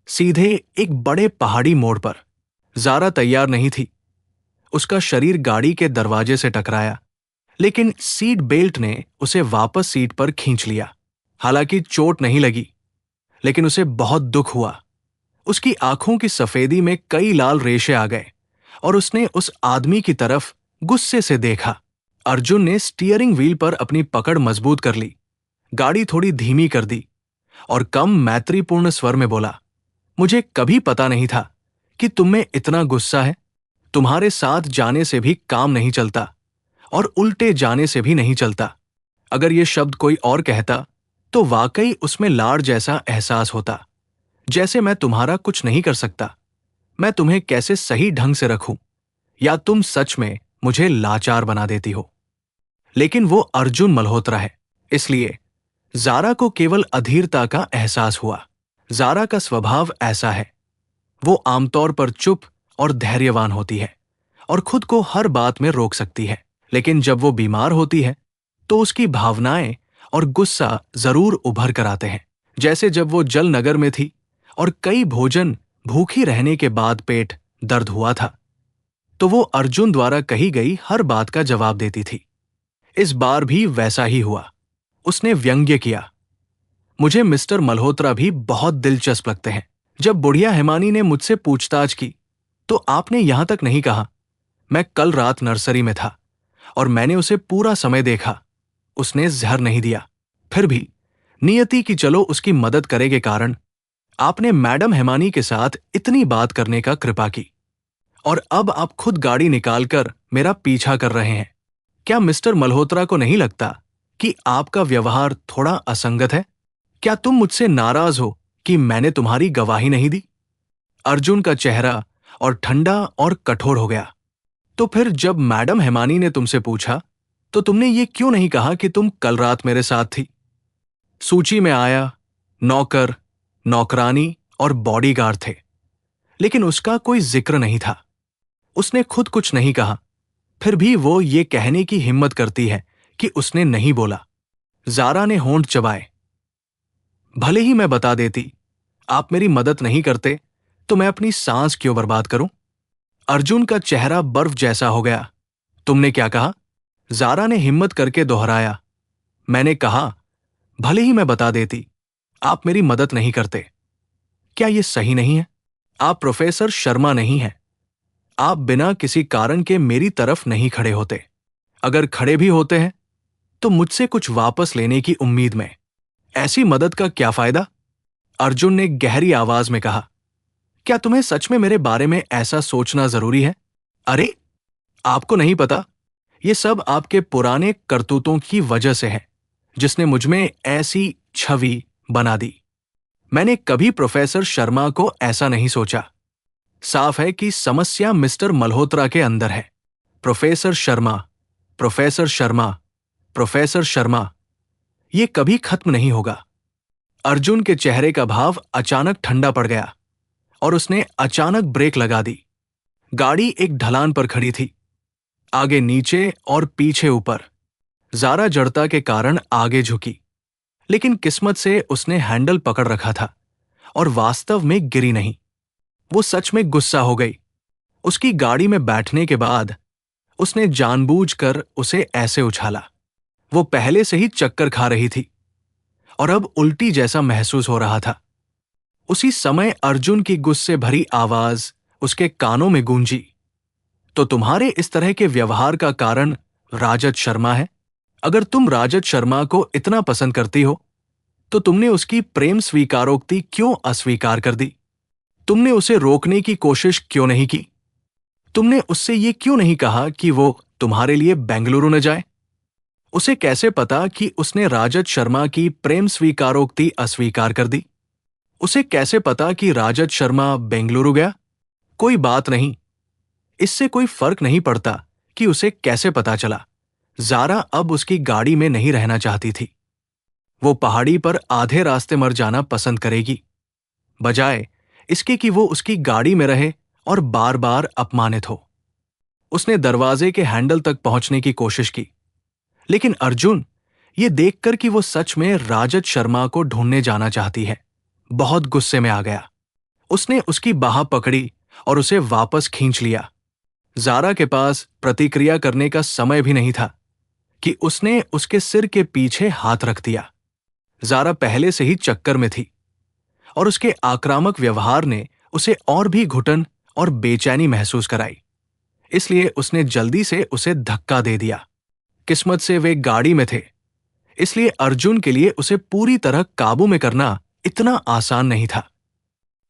सीधे एक बड़े पहाड़ी मोड़ पर। ज़ारा तैयार नहीं थी। उसका शरीर गाड़ी के दरवाजे से टकराया, लेकिन सीट बेल्ट ने उसे वापस सीट पर खींच लिया। हालांकि चोट नहीं लगी, लेकिन उसे बहुत दुख हुआ। उसकी आंखों की सफेदी में कई लाल रेशे आ गए और उसने उस आदमी की तरफ गुस्से से देखा। अर्जुन ने स्टीयरिंग व्हील पर अपनी पकड़ मजबूत कर ली, गाड़ी थोड़ी धीमी कर दी और कम मैत्रीपूर्ण स्वर में बोला, मुझे कभी पता नहीं था कि तुम में इतना गुस्सा है। तुम्हारे साथ जाने से भी काम नहीं चलता और उल्टे जाने से भी नहीं चलता। अगर ये शब्द कोई और कहता तो वाकई उसमें लाड़ जैसा एहसास होता, जैसे मैं तुम्हारा कुछ नहीं कर सकता। मैं तुम्हें कैसे सही ढंग से रखूं, या तुम सच में मुझे लाचार बना देती हो। लेकिन वो अर्जुन मल्होत्रा है, इसलिए ज़ारा को केवल अधीरता का एहसास हुआ। ज़ारा का स्वभाव ऐसा है, वो आमतौर पर चुप और धैर्यवान होती है और खुद को हर बात में रोक सकती है, लेकिन जब वो बीमार होती है तो उसकी भावनाएं और गुस्सा जरूर उभर कर आते हैं। जैसे जब वो जल नगर में थी और कई भोजन भूखी रहने के बाद पेट दर्द हुआ था, तो वो अर्जुन द्वारा कही गई हर बात का जवाब देती थी। इस बार भी वैसा ही हुआ। उसने व्यंग्य किया, मुझे मिस्टर मल्होत्रा भी बहुत दिलचस्प लगते हैं। जब बुढ़िया हिमानी ने मुझसे पूछताछ की तो आपने यहां तक नहीं कहा। मैं कल रात नर्सरी में था और मैंने उसे पूरा समय देखा। उसने जहर नहीं दिया। फिर भी नियति की चलो उसकी मदद करे के कारण आपने मैडम हिमानी के साथ इतनी बात करने का कृपा की, और अब आप खुद गाड़ी निकालकर मेरा पीछा कर रहे हैं। क्या मिस्टर मल्होत्रा को नहीं लगता कि आपका व्यवहार थोड़ा असंगत है? क्या तुम मुझसे नाराज हो कि मैंने तुम्हारी गवाही नहीं दी? अर्जुन का चेहरा और ठंडा और कठोर हो गया। तो फिर जब मैडम हेमानी ने तुमसे पूछा तो तुमने ये क्यों नहीं कहा कि तुम कल रात मेरे साथ थी? सूची में आया नौकर, नौकरानी और बॉडीगार्ड थे, लेकिन उसका कोई जिक्र नहीं था। उसने खुद कुछ नहीं कहा, फिर भी वो ये कहने की हिम्मत करती है कि उसने नहीं बोला। जारा ने होंठ चबाए। भले ही मैं बता देती, आप मेरी मदद नहीं करते तो मैं अपनी सांस क्यों बर्बाद करूं? अर्जुन का चेहरा बर्फ जैसा हो गया। तुमने क्या कहा? जारा ने हिम्मत करके दोहराया। मैंने कहा, भले ही मैं बता देती, आप मेरी मदद नहीं करते। क्या यह सही नहीं है? आप प्रोफेसर शर्मा नहीं हैं। आप बिना किसी कारण के मेरी तरफ नहीं खड़े होते। अगर खड़े भी होते हैं तो मुझसे कुछ वापस लेने की उम्मीद में। ऐसी मदद का क्या फायदा? अर्जुन ने गहरी आवाज में कहा। क्या तुम्हें सच में मेरे बारे में ऐसा सोचना जरूरी है? अरे, आपको नहीं पता, ये सब आपके पुराने करतूतों की वजह से है, जिसने मुझमें ऐसी छवि बना दी। मैंने कभी प्रोफेसर शर्मा को ऐसा नहीं सोचा। साफ है कि समस्या मिस्टर मल्होत्रा के अंदर है। Professor Sharma, professor Sharma, professor Sharma, ये कभी खत्म नहीं होगा। अर्जुन के चेहरे का भाव अचानक ठंडा पड़ गया और उसने अचानक ब्रेक लगा दी। गाड़ी एक ढलान पर खड़ी थी, आगे नीचे और पीछे ऊपर। जारा जड़ता के कारण आगे झुकी, लेकिन किस्मत से उसने हैंडल पकड़ रखा था और वास्तव में गिरी नहीं। वो सच में गुस्सा हो गई। उसकी गाड़ी में बैठने के बाद उसने जानबूझकर उसे ऐसे उछाला। वो पहले से ही चक्कर खा रही थी और अब उल्टी जैसा महसूस हो रहा था। उसी समय अर्जुन की गुस्से भरी आवाज उसके कानों में गूंजी। तो तुम्हारे इस तरह के व्यवहार का कारण राजत शर्मा है? अगर तुम राजत शर्मा को इतना पसंद करती हो तो तुमने उसकी प्रेम स्वीकारोक्ति क्यों अस्वीकार कर दी? तुमने उसे रोकने की कोशिश क्यों नहीं की? तुमने उससे ये क्यों नहीं कहा कि वो तुम्हारे लिए बेंगलुरु न जाए? उसे कैसे पता कि उसने राजत शर्मा की प्रेम स्वीकारोक्ति अस्वीकार कर दी? उसे कैसे पता कि राजत शर्मा बेंगलुरु गया? कोई बात नहीं, इससे कोई फर्क नहीं पड़ता कि उसे कैसे पता चला। जारा अब उसकी गाड़ी में नहीं रहना चाहती थी। वो पहाड़ी पर आधे रास्ते मर जाना पसंद करेगी, बजाय इसके कि वो उसकी गाड़ी में रहे और बार बार अपमानित हो। उसने दरवाजे के हैंडल तक पहुंचने की कोशिश की, लेकिन अर्जुन ये देखकर कि वो सच में राजत शर्मा को ढूंढने जाना चाहती है, बहुत गुस्से में आ गया। उसने उसकी बाह पकड़ी और उसे वापस खींच लिया। जारा के पास प्रतिक्रिया करने का समय भी नहीं था कि उसने उसके सिर के पीछे हाथ रख दिया। जारा पहले से ही चक्कर में थी और उसके आक्रामक व्यवहार ने उसे और भी घुटन और बेचैनी महसूस कराई। इसलिए उसने जल्दी से उसे धक्का दे दिया। किस्मत से वे गाड़ी में थे, इसलिए अर्जुन के लिए उसे पूरी तरह काबू में करना इतना आसान नहीं था।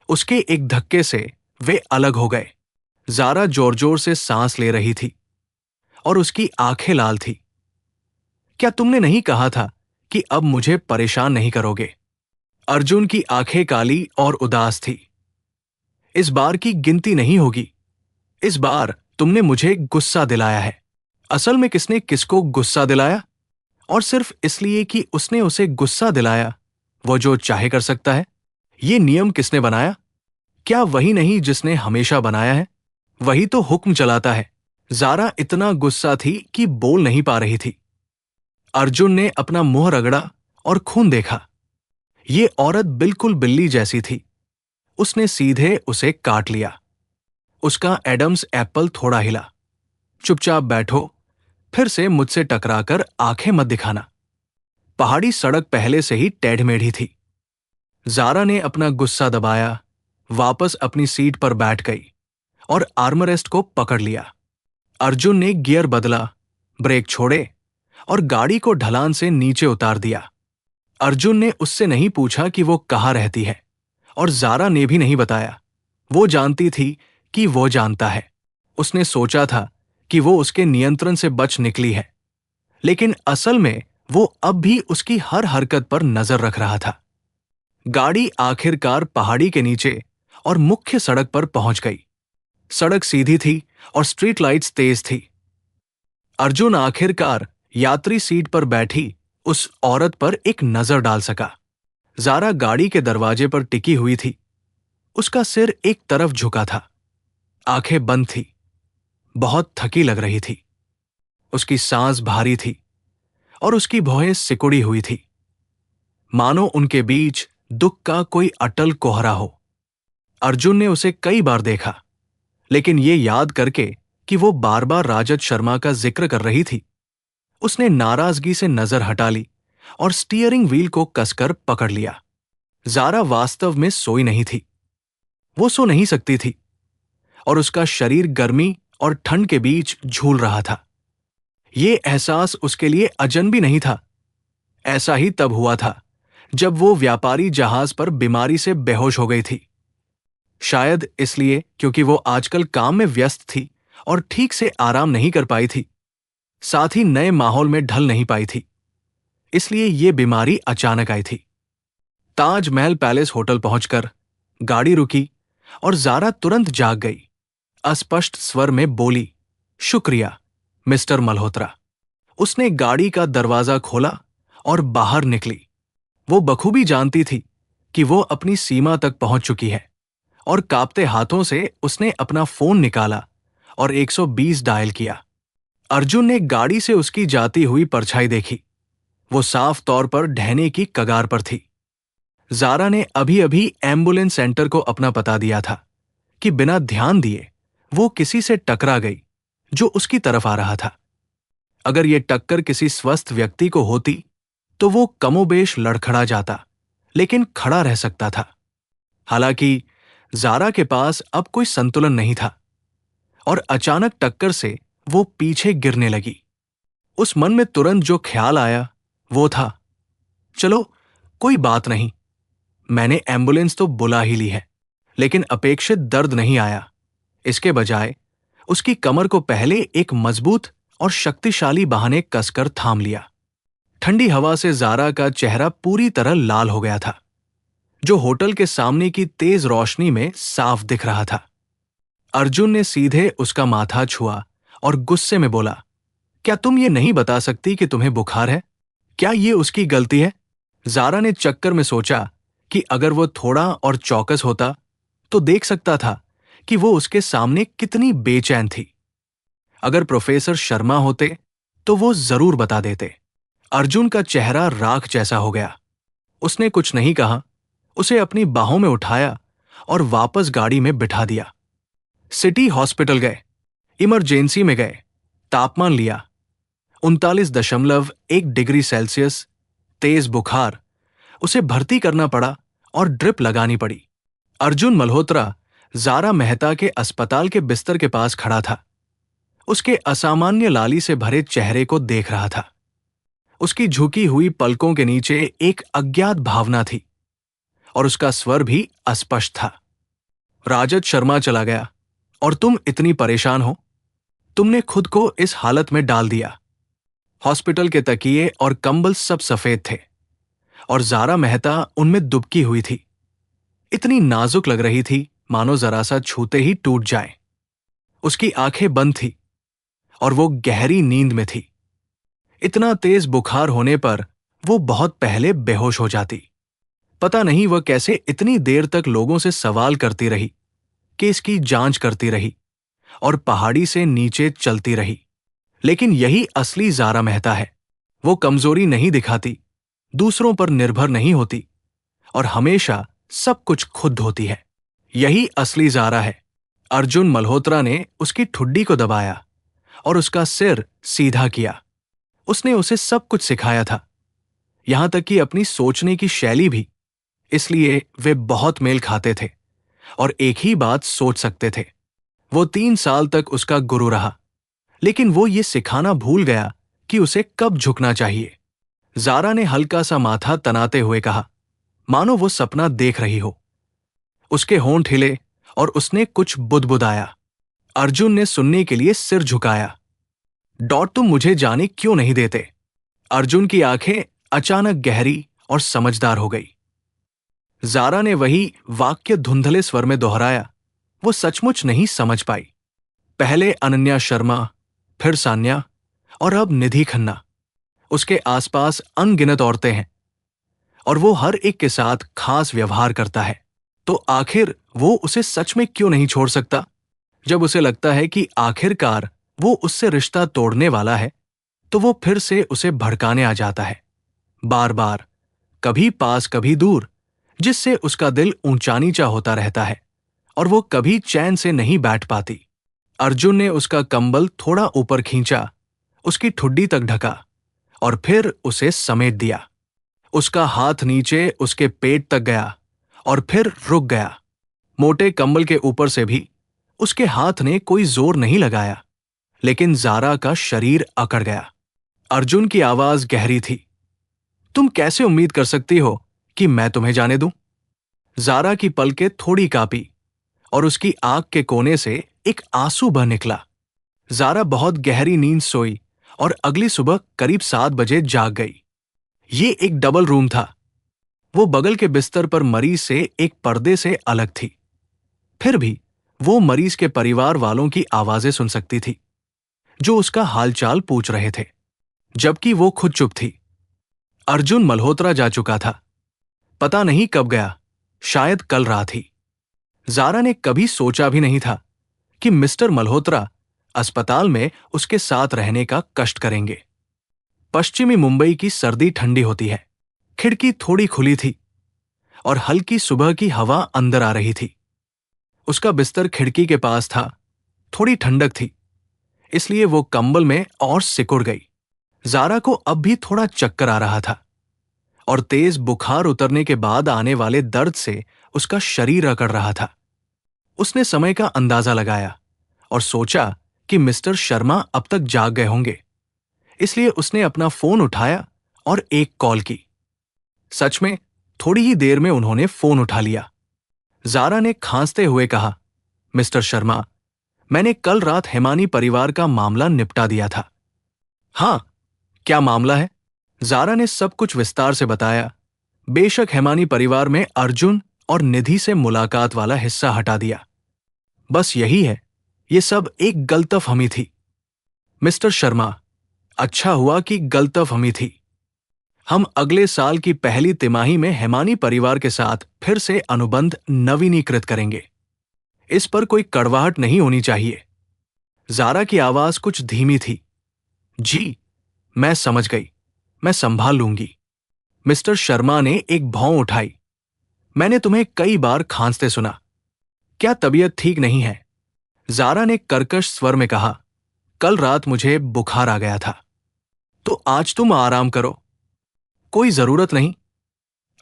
उसके एक धक्के से वे अलग हो गए। जारा जोर जोर से सांस ले रही थी और उसकी आंखें लाल थी। क्या तुमने नहीं कहा था कि अब मुझे परेशान नहीं करोगे? अर्जुन की आंखें काली और उदास थी। इस बार की गिनती नहीं होगी। इस बार तुमने मुझे गुस्सा दिलाया है। असल में किसने किसको गुस्सा दिलाया? और सिर्फ इसलिए कि उसने उसे गुस्सा दिलाया, वो जो चाहे कर सकता है? ये नियम किसने बनाया? क्या वही नहीं जिसने हमेशा बनाया है? वही तो हुक्म चलाता है। जारा इतना गुस्सा थी कि बोल नहीं पा रही थी। अर्जुन ने अपना मुंह रगड़ा और खून देखा। ये औरत बिल्कुल बिल्ली जैसी थी। उसने सीधे उसे काट लिया। उसका एडम्स एप्पल थोड़ा हिला। चुपचाप बैठो, फिर से मुझसे टकराकर आंखें मत दिखाना। पहाड़ी सड़क पहले से ही टेढ़मेढ़ी थी। जारा ने अपना गुस्सा दबाया, वापस अपनी सीट पर बैठ गई और आर्मरेस्ट को पकड़ लिया। अर्जुन ने गियर बदला, ब्रेक छोड़े और गाड़ी को ढलान से नीचे उतार दिया। अर्जुन ने उससे नहीं पूछा कि वो कहाँ रहती है और जारा ने भी नहीं बताया। वो जानती थी कि वो जानता है। उसने सोचा था कि वो उसके नियंत्रण से बच निकली है, लेकिन असल में वो अब भी उसकी हर हरकत पर नजर रख रहा था। गाड़ी आखिरकार पहाड़ी के नीचे और मुख्य सड़क पर पहुंच गई। सड़क सीधी थी और स्ट्रीट लाइट्स तेज थी। अर्जुन आखिरकार यात्री सीट पर बैठी उस औरत पर एक नजर डाल सका। जारा गाड़ी के दरवाजे पर टिकी हुई थी। उसका सिर एक तरफ झुका था, आंखें बंद थी, बहुत थकी लग रही थी। उसकी सांस भारी थी और उसकी भौहें सिकुड़ी हुई थी, मानो उनके बीच दुख का कोई अटल कोहरा हो। अर्जुन ने उसे कई बार देखा, लेकिन ये याद करके कि वो बार बार राजद शर्मा का जिक्र कर रही थी, उसने नाराजगी से नजर हटा ली और स्टीयरिंग व्हील को कसकर पकड़ लिया। जारा वास्तव में सोई नहीं थी, वो सो नहीं सकती थी और उसका शरीर गर्मी और ठंड के बीच झूल रहा था। ये एहसास उसके लिए अजनबी नहीं था। ऐसा ही तब हुआ था जब वो व्यापारी जहाज पर बीमारी से बेहोश हो गई थी। शायद इसलिए क्योंकि वो आजकल काम में व्यस्त थी और ठीक से आराम नहीं कर पाई थी, साथ ही नए माहौल में ढल नहीं पाई थी। इसलिए ये बीमारी अचानक आई थी। ताजमहल पैलेस होटल पहुंचकर गाड़ी रुकी और जारा तुरंत जाग गई। अस्पष्ट स्वर में बोली, शुक्रिया मिस्टर मल्होत्रा। उसने गाड़ी का दरवाजा खोला और बाहर निकली। वो बखूबी जानती थी कि वो अपनी सीमा तक पहुंच चुकी है और कांपते हाथों से उसने अपना फोन निकाला और 120 डायल किया। अर्जुन ने गाड़ी से उसकी जाती हुई परछाई देखी। वो साफ तौर पर ढहने की कगार पर थी। जारा ने अभी अभी एम्बुलेंस सेंटर को अपना पता दिया था कि बिना ध्यान दिए वो किसी से टकरा गई जो उसकी तरफ आ रहा था। अगर ये टक्कर किसी स्वस्थ व्यक्ति को होती तो वो कमोबेश लड़खड़ा जाता, लेकिन खड़ा रह सकता था। हालांकि जारा के पास अब कोई संतुलन नहीं था और अचानक टक्कर से वो पीछे गिरने लगी। उस मन में तुरंत जो ख्याल आया वो था, चलो कोई बात नहीं, मैंने एम्बुलेंस तो बुला ही ली है। लेकिन अपेक्षित दर्द नहीं आया। इसके बजाय उसकी कमर को पहले एक मजबूत और शक्तिशाली बाह ने कसकर थाम लिया। ठंडी हवा से जारा का चेहरा पूरी तरह लाल हो गया था, जो होटल के सामने की तेज रोशनी में साफ दिख रहा था। अर्जुन ने सीधे उसका माथा छुआ और गुस्से में बोला, क्या तुम ये नहीं बता सकती कि तुम्हें बुखार है? क्या ये उसकी गलती है? जारा ने चक्कर में सोचा कि अगर वो थोड़ा और चौकस होता तो देख सकता था कि वो उसके सामने कितनी बेचैन थी। अगर प्रोफेसर शर्मा होते तो वो जरूर बता देते। अर्जुन का चेहरा राख जैसा हो गया। उसने कुछ नहीं कहा, उसे अपनी बाहों में उठाया और वापस गाड़ी में बिठा दिया। सिटी हॉस्पिटल गए, इमरजेंसी में गए, तापमान लिया 39.1 डिग्री सेल्सियस, तेज बुखार। उसे भर्ती करना पड़ा और ड्रिप लगानी पड़ी। अर्जुन मल्होत्रा जारा मेहता के अस्पताल के बिस्तर के पास खड़ा था। उसके असामान्य लाली से भरे चेहरे को देख रहा था। उसकी झुकी हुई पलकों के नीचे एक अज्ञात भावना थी और उसका स्वर भी अस्पष्ट था। राजद शर्मा चला गया और तुम इतनी परेशान हो? तुमने खुद को इस हालत में डाल दिया। हॉस्पिटल के तकिए और कंबल सब सफेद थे और जारा मेहता उनमें दुबकी हुई थी। इतनी नाजुक लग रही थी मानो जरा सा छूते ही टूट जाए। उसकी आंखें बंद थी और वो गहरी नींद में थी। इतना तेज बुखार होने पर वो बहुत पहले बेहोश हो जाती। पता नहीं वह कैसे इतनी देर तक लोगों से सवाल करती रही, केस की जांच करती रही और पहाड़ी से नीचे चलती रही। लेकिन यही असली जारा मेहता है। वो कमजोरी नहीं दिखाती, दूसरों पर निर्भर नहीं होती और हमेशा सब कुछ खुद होती है। यही असली जारा है। अर्जुन मल्होत्रा ने उसकी ठुड्डी को दबाया और उसका सिर सीधा किया। उसने उसे सब कुछ सिखाया था, यहां तक कि अपनी सोचने की शैली भी। इसलिए वे बहुत मेल खाते थे और एक ही बात सोच सकते थे। वो 3 साल तक उसका गुरु रहा, लेकिन वो ये सिखाना भूल गया कि उसे कब झुकना चाहिए। जारा ने हल्का सा माथा तनाते हुए कहा, मानो वो सपना देख रही हो। उसके होंठ हिले और उसने कुछ बुदबुदाया। अर्जुन ने सुनने के लिए सिर झुकाया। डॉट, तुम मुझे जाने क्यों नहीं देते? अर्जुन की आंखें अचानक गहरी और समझदार हो गई। जारा ने वही वाक्य धुंधले स्वर में दोहराया। वो सचमुच नहीं समझ पाई। पहले अनन्या शर्मा, फिर सान्या और अब निधि खन्ना। उसके आसपास अनगिनत औरतें हैं और वो हर एक के साथ खास व्यवहार करता है। तो आखिर वो उसे सच में क्यों नहीं छोड़ सकता? जब उसे लगता है कि आखिरकार वो उससे रिश्ता तोड़ने वाला है, तो वो फिर से उसे भड़काने आ जाता है, बार बार, कभी पास कभी दूर, जिससे उसका दिल ऊंचा नीचा होता रहता है और वो कभी चैन से नहीं बैठ पाती। अर्जुन ने उसका कंबल थोड़ा ऊपर खींचा, उसकी ठुड्डी तक ढका और फिर उसे समेट दिया। उसका हाथ नीचे उसके पेट तक गया और फिर रुक गया। मोटे कंबल के ऊपर से भी उसके हाथ ने कोई जोर नहीं लगाया, लेकिन जारा का शरीर अकड़ गया। अर्जुन की आवाज गहरी थी। तुम कैसे उम्मीद कर सकती हो कि मैं तुम्हें जाने दूं? जारा की पलकें थोड़ी कांपी और उसकी आंख के कोने से एक आंसू बह निकला। जारा बहुत गहरी नींद सोई और अगली सुबह करीब 7 बजे जाग गई। ये एक डबल रूम था। वो बगल के बिस्तर पर मरीज से एक पर्दे से अलग थी। फिर भी वो मरीज के परिवार वालों की आवाजें सुन सकती थी, जो उसका हालचाल पूछ रहे थे, जबकि वो खुद चुप थी। अर्जुन मल्होत्रा जा चुका था। पता नहीं कब गया, शायद कल रात ही। जारा ने कभी सोचा भी नहीं था कि मिस्टर मल्होत्रा अस्पताल में उसके साथ रहने का कष्ट करेंगे। पश्चिमी मुंबई की सर्दी ठंडी होती है। खिड़की थोड़ी खुली थी और हल्की सुबह की हवा अंदर आ रही थी। उसका बिस्तर खिड़की के पास था। थोड़ी ठंडक थी, इसलिए वो कंबल में और सिकुड़ गई। जारा को अब भी थोड़ा चक्कर आ रहा था और तेज बुखार उतरने के बाद आने वाले दर्द से उसका शरीर अकड़ रहा था। उसने समय का अंदाजा लगाया और सोचा कि मिस्टर शर्मा अब तक जाग गए होंगे, इसलिए उसने अपना फोन उठाया और एक कॉल की। सच में थोड़ी ही देर में उन्होंने फोन उठा लिया। जारा ने खांसते हुए कहा, मिस्टर शर्मा, मैंने कल रात हेमानी परिवार का मामला निपटा दिया था। हाँ, क्या मामला है? जारा ने सब कुछ विस्तार से बताया। बेशक हेमानी परिवार में अर्जुन और निधि से मुलाकात वाला हिस्सा हटा दिया। बस यही है, ये सब एक गलतफहमी थी। मिस्टर शर्मा, अच्छा हुआ कि गलतफहमी थी। हम अगले साल की पहली तिमाही में हेमानी परिवार के साथ फिर से अनुबंध नवीनीकृत करेंगे। इस पर कोई कड़वाहट नहीं होनी चाहिए। जारा की आवाज कुछ धीमी थी। जी, मैं समझ गई, मैं संभाल लूंगी। मिस्टर शर्मा ने एक भौं उठाई। मैंने तुम्हें कई बार खांसते सुना। क्या तबीयत ठीक नहीं है? जारा ने कर्कश स्वर में कहा, कल रात मुझे बुखार आ गया था। तो आज तुम आराम करो। कोई जरूरत नहीं।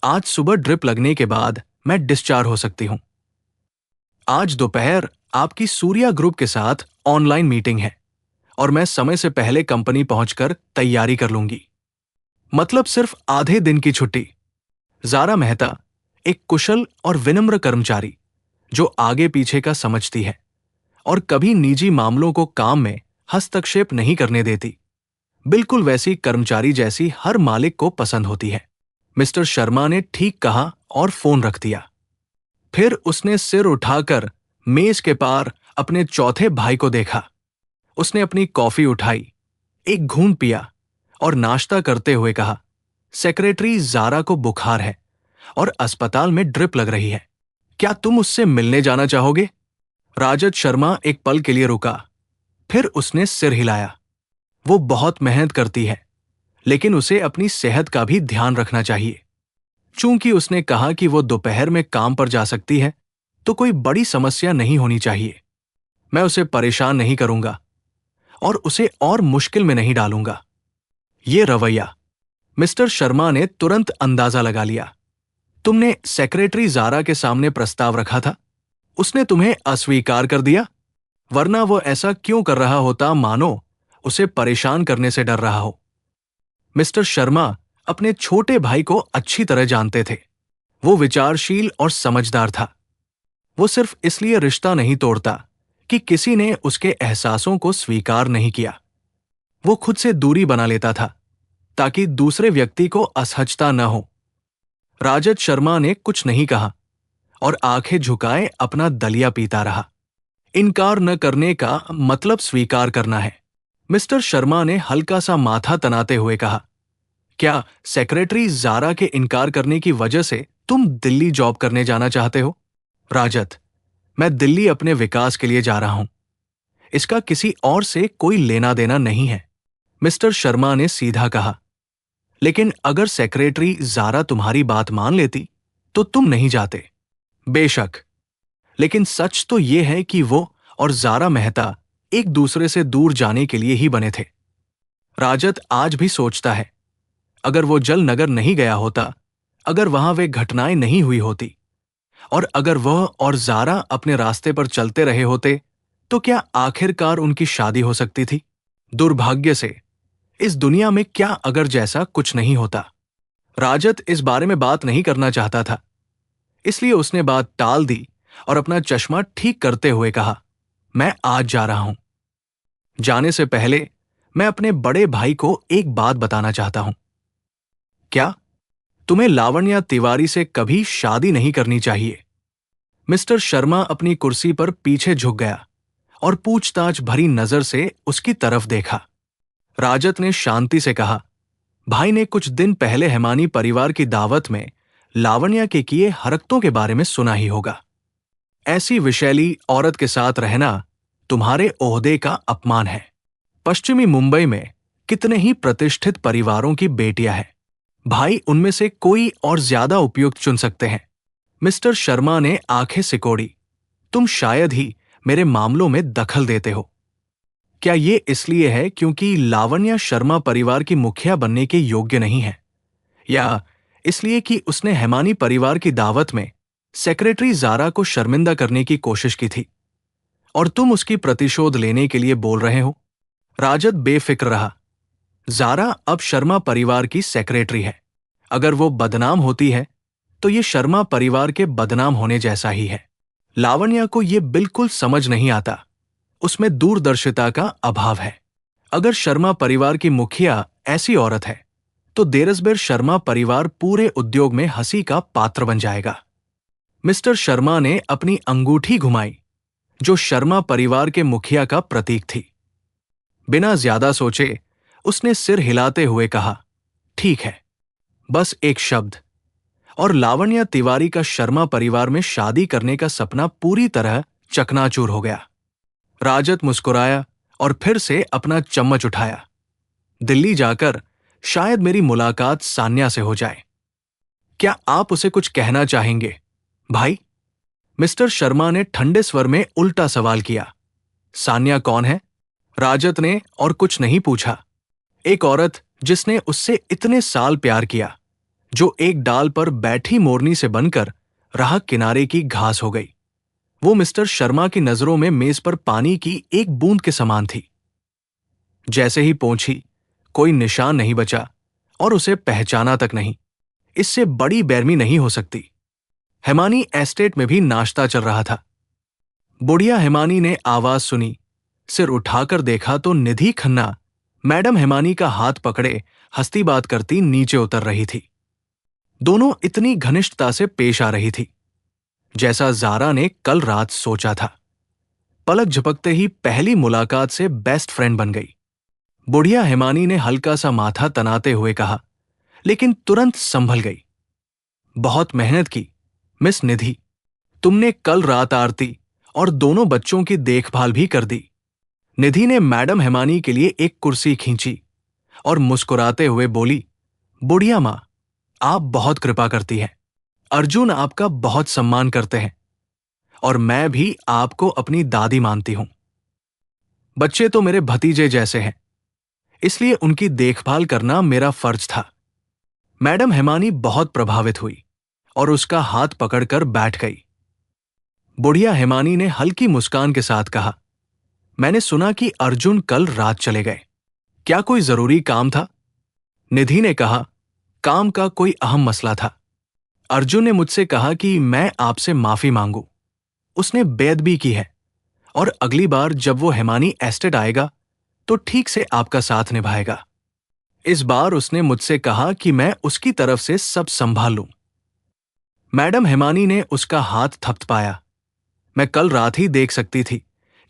आज सुबह ड्रिप लगने के बाद मैं डिस्चार्ज हो सकती हूं। आज दोपहर आपकी सूर्या ग्रुप के साथ ऑनलाइन मीटिंग है और मैं समय से पहले कंपनी पहुंचकर तैयारी कर लूंगी। मतलब सिर्फ आधे दिन की छुट्टी। जारा मेहता एक कुशल और विनम्र कर्मचारी, जो आगे पीछे का समझती है और कभी निजी मामलों को काम में हस्तक्षेप नहीं करने देती। बिल्कुल वैसी कर्मचारी जैसी हर मालिक को पसंद होती है। मिस्टर शर्मा ने ठीक कहा और फोन रख दिया। फिर उसने सिर उठाकर मेज के पार अपने चौथे भाई को देखा। उसने अपनी कॉफी उठाई, एक घूंट पिया और नाश्ता करते हुए कहा, सेक्रेटरी जारा को बुखार है और अस्पताल में ड्रिप लग रही है। क्या तुम उससे मिलने जाना चाहोगे? राजद शर्मा एक पल के लिए रुका, फिर उसने सिर हिलाया। वो बहुत मेहनत करती है, लेकिन उसे अपनी सेहत का भी ध्यान रखना चाहिए। चूंकि उसने कहा कि वो दोपहर में काम पर जा सकती है, तो कोई बड़ी समस्या नहीं होनी चाहिए। मैं उसे परेशान नहीं करूंगा और उसे और मुश्किल में नहीं डालूंगा। ये रवैया। मिस्टर शर्मा ने तुरंत अंदाजा लगा लिया। तुमने सेक्रेटरी जारा के सामने प्रस्ताव रखा था, उसने तुम्हें अस्वीकार कर दिया। वरना वो ऐसा क्यों कर रहा होता मानो उसे परेशान करने से डर रहा हो। मिस्टर शर्मा अपने छोटे भाई को अच्छी तरह जानते थे। वो विचारशील और समझदार था। वो सिर्फ इसलिए रिश्ता नहीं तोड़ता कि किसी ने उसके एहसासों को स्वीकार नहीं किया। वो खुद से दूरी बना लेता था ताकि दूसरे व्यक्ति को असहजता न हो। राजद शर्मा ने कुछ नहीं कहा और आंखें झुकाए अपना दलिया पीता रहा। इनकार न करने का मतलब स्वीकार करना है। मिस्टर शर्मा ने हल्का सा माथा तनाते हुए कहा, क्या सेक्रेटरी जारा के इनकार करने की वजह से तुम दिल्ली जॉब करने जाना चाहते हो? राजत, मैं दिल्ली अपने विकास के लिए जा रहा हूं। इसका किसी और से कोई लेना देना नहीं है। मिस्टर शर्मा ने सीधा कहा, लेकिन अगर सेक्रेटरी जारा तुम्हारी बात मान लेती तो तुम नहीं जाते। बेशक, लेकिन सच तो यह है कि वो और जारा मेहता एक दूसरे से दूर जाने के लिए ही बने थे। राजत आज भी सोचता है, अगर वो जल नगर नहीं गया होता, अगर वहां वे घटनाएं नहीं हुई होती, और अगर वह और जारा अपने रास्ते पर चलते रहे होते, तो क्या आखिरकार उनकी शादी हो सकती थी? दुर्भाग्य से इस दुनिया में क्या अगर जैसा कुछ नहीं होता। राजत इस बारे में बात नहीं करना चाहता था, इसलिए उसने बात टाल दी और अपना चश्मा ठीक करते हुए कहा, मैं आज जा रहा हूं। जाने से पहले मैं अपने बड़े भाई को एक बात बताना चाहता हूं। क्या तुम्हें लावण्या तिवारी से कभी शादी नहीं करनी चाहिए? मिस्टर शर्मा अपनी कुर्सी पर पीछे झुक गया और पूछताछ भरी नजर से उसकी तरफ देखा। राजत ने शांति से कहा, भाई ने कुछ दिन पहले हेमानी परिवार की दावत में लावण्या के किए हरकतों के बारे में सुना ही होगा। ऐसी विशैली औरत के साथ रहना तुम्हारे ओहदे का अपमान है। पश्चिमी मुंबई में कितने ही प्रतिष्ठित परिवारों की बेटियां हैं। भाई उनमें से कोई और ज्यादा उपयुक्त चुन सकते हैं। मिस्टर शर्मा ने आंखें सिकोड़ी, तुम शायद ही मेरे मामलों में दखल देते हो। क्या ये इसलिए है क्योंकि लावण्या शर्मा परिवार की मुखिया बनने के योग्य नहीं है, या इसलिए कि उसने हेमानी परिवार की दावत में सेक्रेटरी जारा को शर्मिंदा करने की कोशिश की थी और तुम उसकी प्रतिशोध लेने के लिए बोल रहे हो? राजत बेफिक्र रहा। जारा अब शर्मा परिवार की सेक्रेटरी है। अगर वो बदनाम होती है तो ये शर्मा परिवार के बदनाम होने जैसा ही है। लावण्या को ये बिल्कुल समझ नहीं आता, उसमें दूरदर्शिता का अभाव है। अगर शर्मा परिवार की मुखिया ऐसी औरत है तो देरसबेर शर्मा परिवार पूरे उद्योग में हंसी का पात्र बन जाएगा। मिस्टर शर्मा ने अपनी अंगूठी घुमाई जो शर्मा परिवार के मुखिया का प्रतीक थी। बिना ज्यादा सोचे उसने सिर हिलाते हुए कहा, ठीक है, बस एक शब्द, और लावण्या तिवारी का शर्मा परिवार में शादी करने का सपना पूरी तरह चकनाचूर हो गया। राजत मुस्कुराया और फिर से अपना चम्मच उठाया। दिल्ली जाकर शायद मेरी मुलाकात सान्या से हो जाए। क्या आप उसे कुछ कहना चाहेंगे, भाई? मिस्टर शर्मा ने ठंडे स्वर में उल्टा सवाल किया। सान्या कौन है? राजत ने और कुछ नहीं पूछा। एक औरत जिसने उससे इतने साल प्यार किया, जो एक डाल पर बैठी मोरनी से बनकर राह किनारे की घास हो गई। वो मिस्टर शर्मा की नजरों में मेज पर पानी की एक बूंद के समान थी। जैसे ही पहुंची, कोई निशान नहीं बचा और उसे पहचाना तक नहीं। इससे बड़ी बेरमी नहीं हो सकती। हेमानी एस्टेट में भी नाश्ता चल रहा था। बुढ़िया हेमानी ने आवाज सुनी, सिर उठाकर देखा तो निधि खन्ना मैडम हेमानी का हाथ पकड़े हंसती बात करती नीचे उतर रही थी। दोनों इतनी घनिष्ठता से पेश आ रही थी जैसा जारा ने कल रात सोचा था। पलक झपकते ही पहली मुलाकात से बेस्ट फ्रेंड बन गई। बुढ़िया हेमानी ने हल्का सा माथा तनाते हुए कहा, लेकिन तुरंत संभल गई। बहुत मेहनत की मिस निधि, तुमने कल रात आरती और दोनों बच्चों की देखभाल भी कर दी। निधि ने मैडम हेमानी के लिए एक कुर्सी खींची और मुस्कुराते हुए बोली, बुढ़िया मां, आप बहुत कृपा करती हैं। अर्जुन आपका बहुत सम्मान करते हैं और मैं भी आपको अपनी दादी मानती हूं। बच्चे तो मेरे भतीजे जैसे हैं, इसलिए उनकी देखभाल करना मेरा फर्ज था। मैडम हेमानी बहुत प्रभावित हुई और उसका हाथ पकड़कर बैठ गई। बुढ़िया हेमानी ने हल्की मुस्कान के साथ कहा, मैंने सुना कि अर्जुन कल रात चले गए। क्या कोई जरूरी काम था? निधि ने कहा, काम का कोई अहम मसला था। अर्जुन ने मुझसे कहा कि मैं आपसे माफी मांगू। उसने बेअदबी की है और अगली बार जब वो हेमानी एस्टेट आएगा तो ठीक से आपका साथ निभाएगा। इस बार उसने मुझसे कहा कि मैं उसकी तरफ से सब संभाल लूं। मैडम हेमानी ने उसका हाथ थपथपाया। मैं कल रात ही देख सकती थी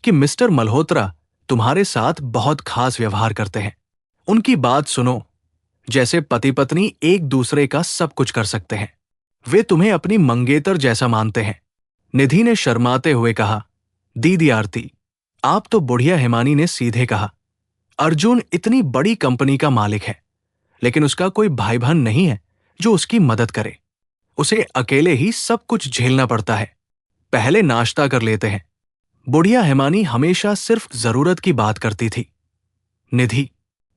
कि मिस्टर मल्होत्रा तुम्हारे साथ बहुत खास व्यवहार करते हैं। उनकी बात सुनो, जैसे पति पत्नी एक दूसरे का सब कुछ कर सकते हैं। वे तुम्हें अपनी मंगेतर जैसा मानते हैं। निधि ने शर्माते हुए कहा, दीदी आरती, आप तो बुढ़िया हिमानी ने सीधे कहा, अर्जुन इतनी बड़ी कंपनी का मालिक है, लेकिन उसका कोई भाई बहन नहीं है जो उसकी मदद करे। उसे अकेले ही सब झेलना झेलना पड़ता है। पहले नाश्ता कर लेते हैं। बुढ़िया हिमानी हमेशा सिर्फ जरूरत की बात करती थी। निधि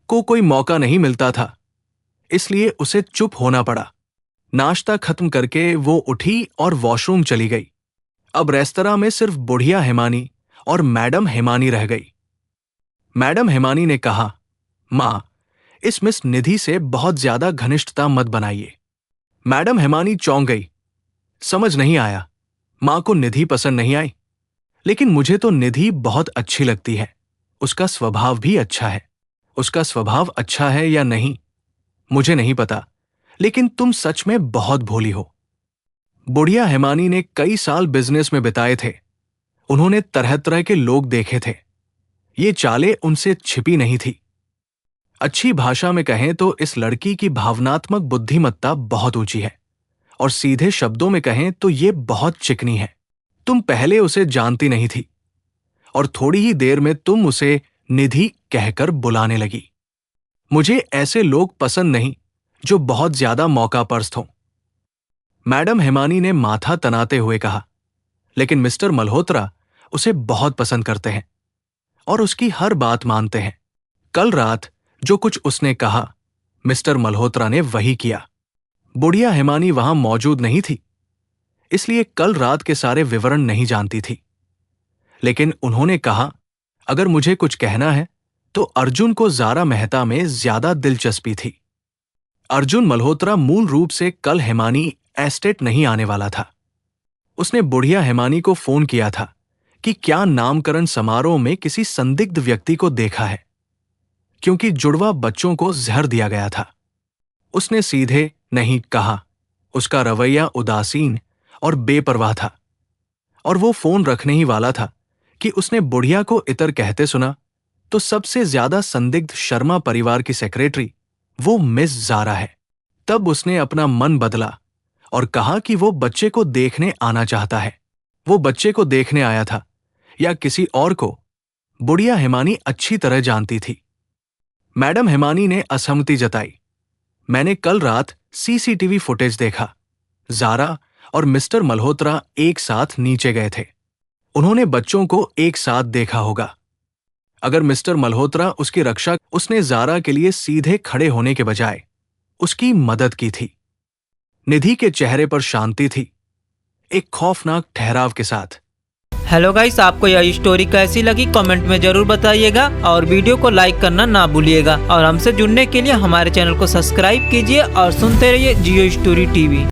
को कोई मौका नहीं मिलता था, इसलिए उसे चुप होना पड़ा। नाश्ता खत्म करके वो उठी और वॉशरूम चली गई। अब रेस्तरां में सिर्फ बुढ़िया हिमानी और मैडम हिमानी रह गई। मैडम हिमानी ने कहा, मां, इस मिस निधि से बहुत ज्यादा घनिष्ठता मत बनाइए। मैडम हिमानी चौंक गई। समझ नहीं आया, मां को निधि पसंद नहीं आई? लेकिन मुझे तो निधि बहुत अच्छी लगती है। उसका स्वभाव भी अच्छा है। उसका स्वभाव अच्छा है या नहीं मुझे नहीं पता, लेकिन तुम सच में बहुत भोली हो। बुढ़िया हिमानी ने कई साल बिजनेस में बिताए थे। उन्होंने तरह तरह के लोग देखे थे। ये चालें उनसे छिपी नहीं थी। अच्छी भाषा में कहें तो इस लड़की की भावनात्मक बुद्धिमत्ता बहुत ऊंची है, और सीधे शब्दों में कहें तो ये बहुत चिकनी है। तुम पहले उसे जानती नहीं थी, और थोड़ी ही देर में तुम उसे निधि कहकर बुलाने लगी। मुझे ऐसे लोग पसंद नहीं जो बहुत ज्यादा मौकापरस्त हों। मैडम हिमानी ने माथा तनाते हुए कहा, लेकिन मिस्टर मल्होत्रा उसे बहुत पसंद करते हैं और उसकी हर बात मानते हैं। कल रात जो कुछ उसने कहा, मिस्टर मल्होत्रा ने वही किया। बुढ़िया हिमानी वहां मौजूद नहीं थी, इसलिए कल रात के सारे विवरण नहीं जानती थी। लेकिन उन्होंने कहा, अगर मुझे कुछ कहना है तो अर्जुन को ज़ारा मेहता में ज्यादा दिलचस्पी थी। अर्जुन मल्होत्रा मूल रूप से कल हिमानी एस्टेट नहीं आने वाला था। उसने बुढ़िया हिमानी को फोन किया था कि क्या नामकरण समारोह में किसी संदिग्ध व्यक्ति को देखा है, क्योंकि जुड़वा बच्चों को जहर दिया गया था। उसने सीधे नहीं कहा। उसका रवैया उदासीन और बेपरवाह था, और वो फोन रखने ही वाला था कि उसने बुढ़िया को इतर कहते सुना तो सबसे ज्यादा संदिग्ध शर्मा परिवार की सेक्रेटरी वो मिस ज़ारा है। तब उसने अपना मन बदला और कहा कि वो बच्चे को देखने आना चाहता है। वो बच्चे को देखने आया था या किसी और को, बुढ़िया हिमानी अच्छी तरह जानती थी। मैडम हिमानी ने असहमति जताई। मैंने कल रात सीसीटीवी फुटेज देखा। ज़ारा और मिस्टर मल्होत्रा एक साथ नीचे गए थे। उन्होंने बच्चों को एक साथ देखा होगा। अगर मिस्टर मल्होत्रा उसकी रक्षा, उसने ज़ारा के लिए सीधे खड़े होने के बजाय उसकी मदद की थी। निधि के चेहरे पर शांति थी, एक खौफनाक ठहराव के साथ। हेलो गाइस, आपको यह स्टोरी कैसी लगी कमेंट में जरूर बताइएगा, और वीडियो को लाइक करना ना भूलिएगा। और हमसे जुड़ने के लिए हमारे चैनल को सब्सक्राइब कीजिए और सुनते रहिए जियो स्टोरी टीवी।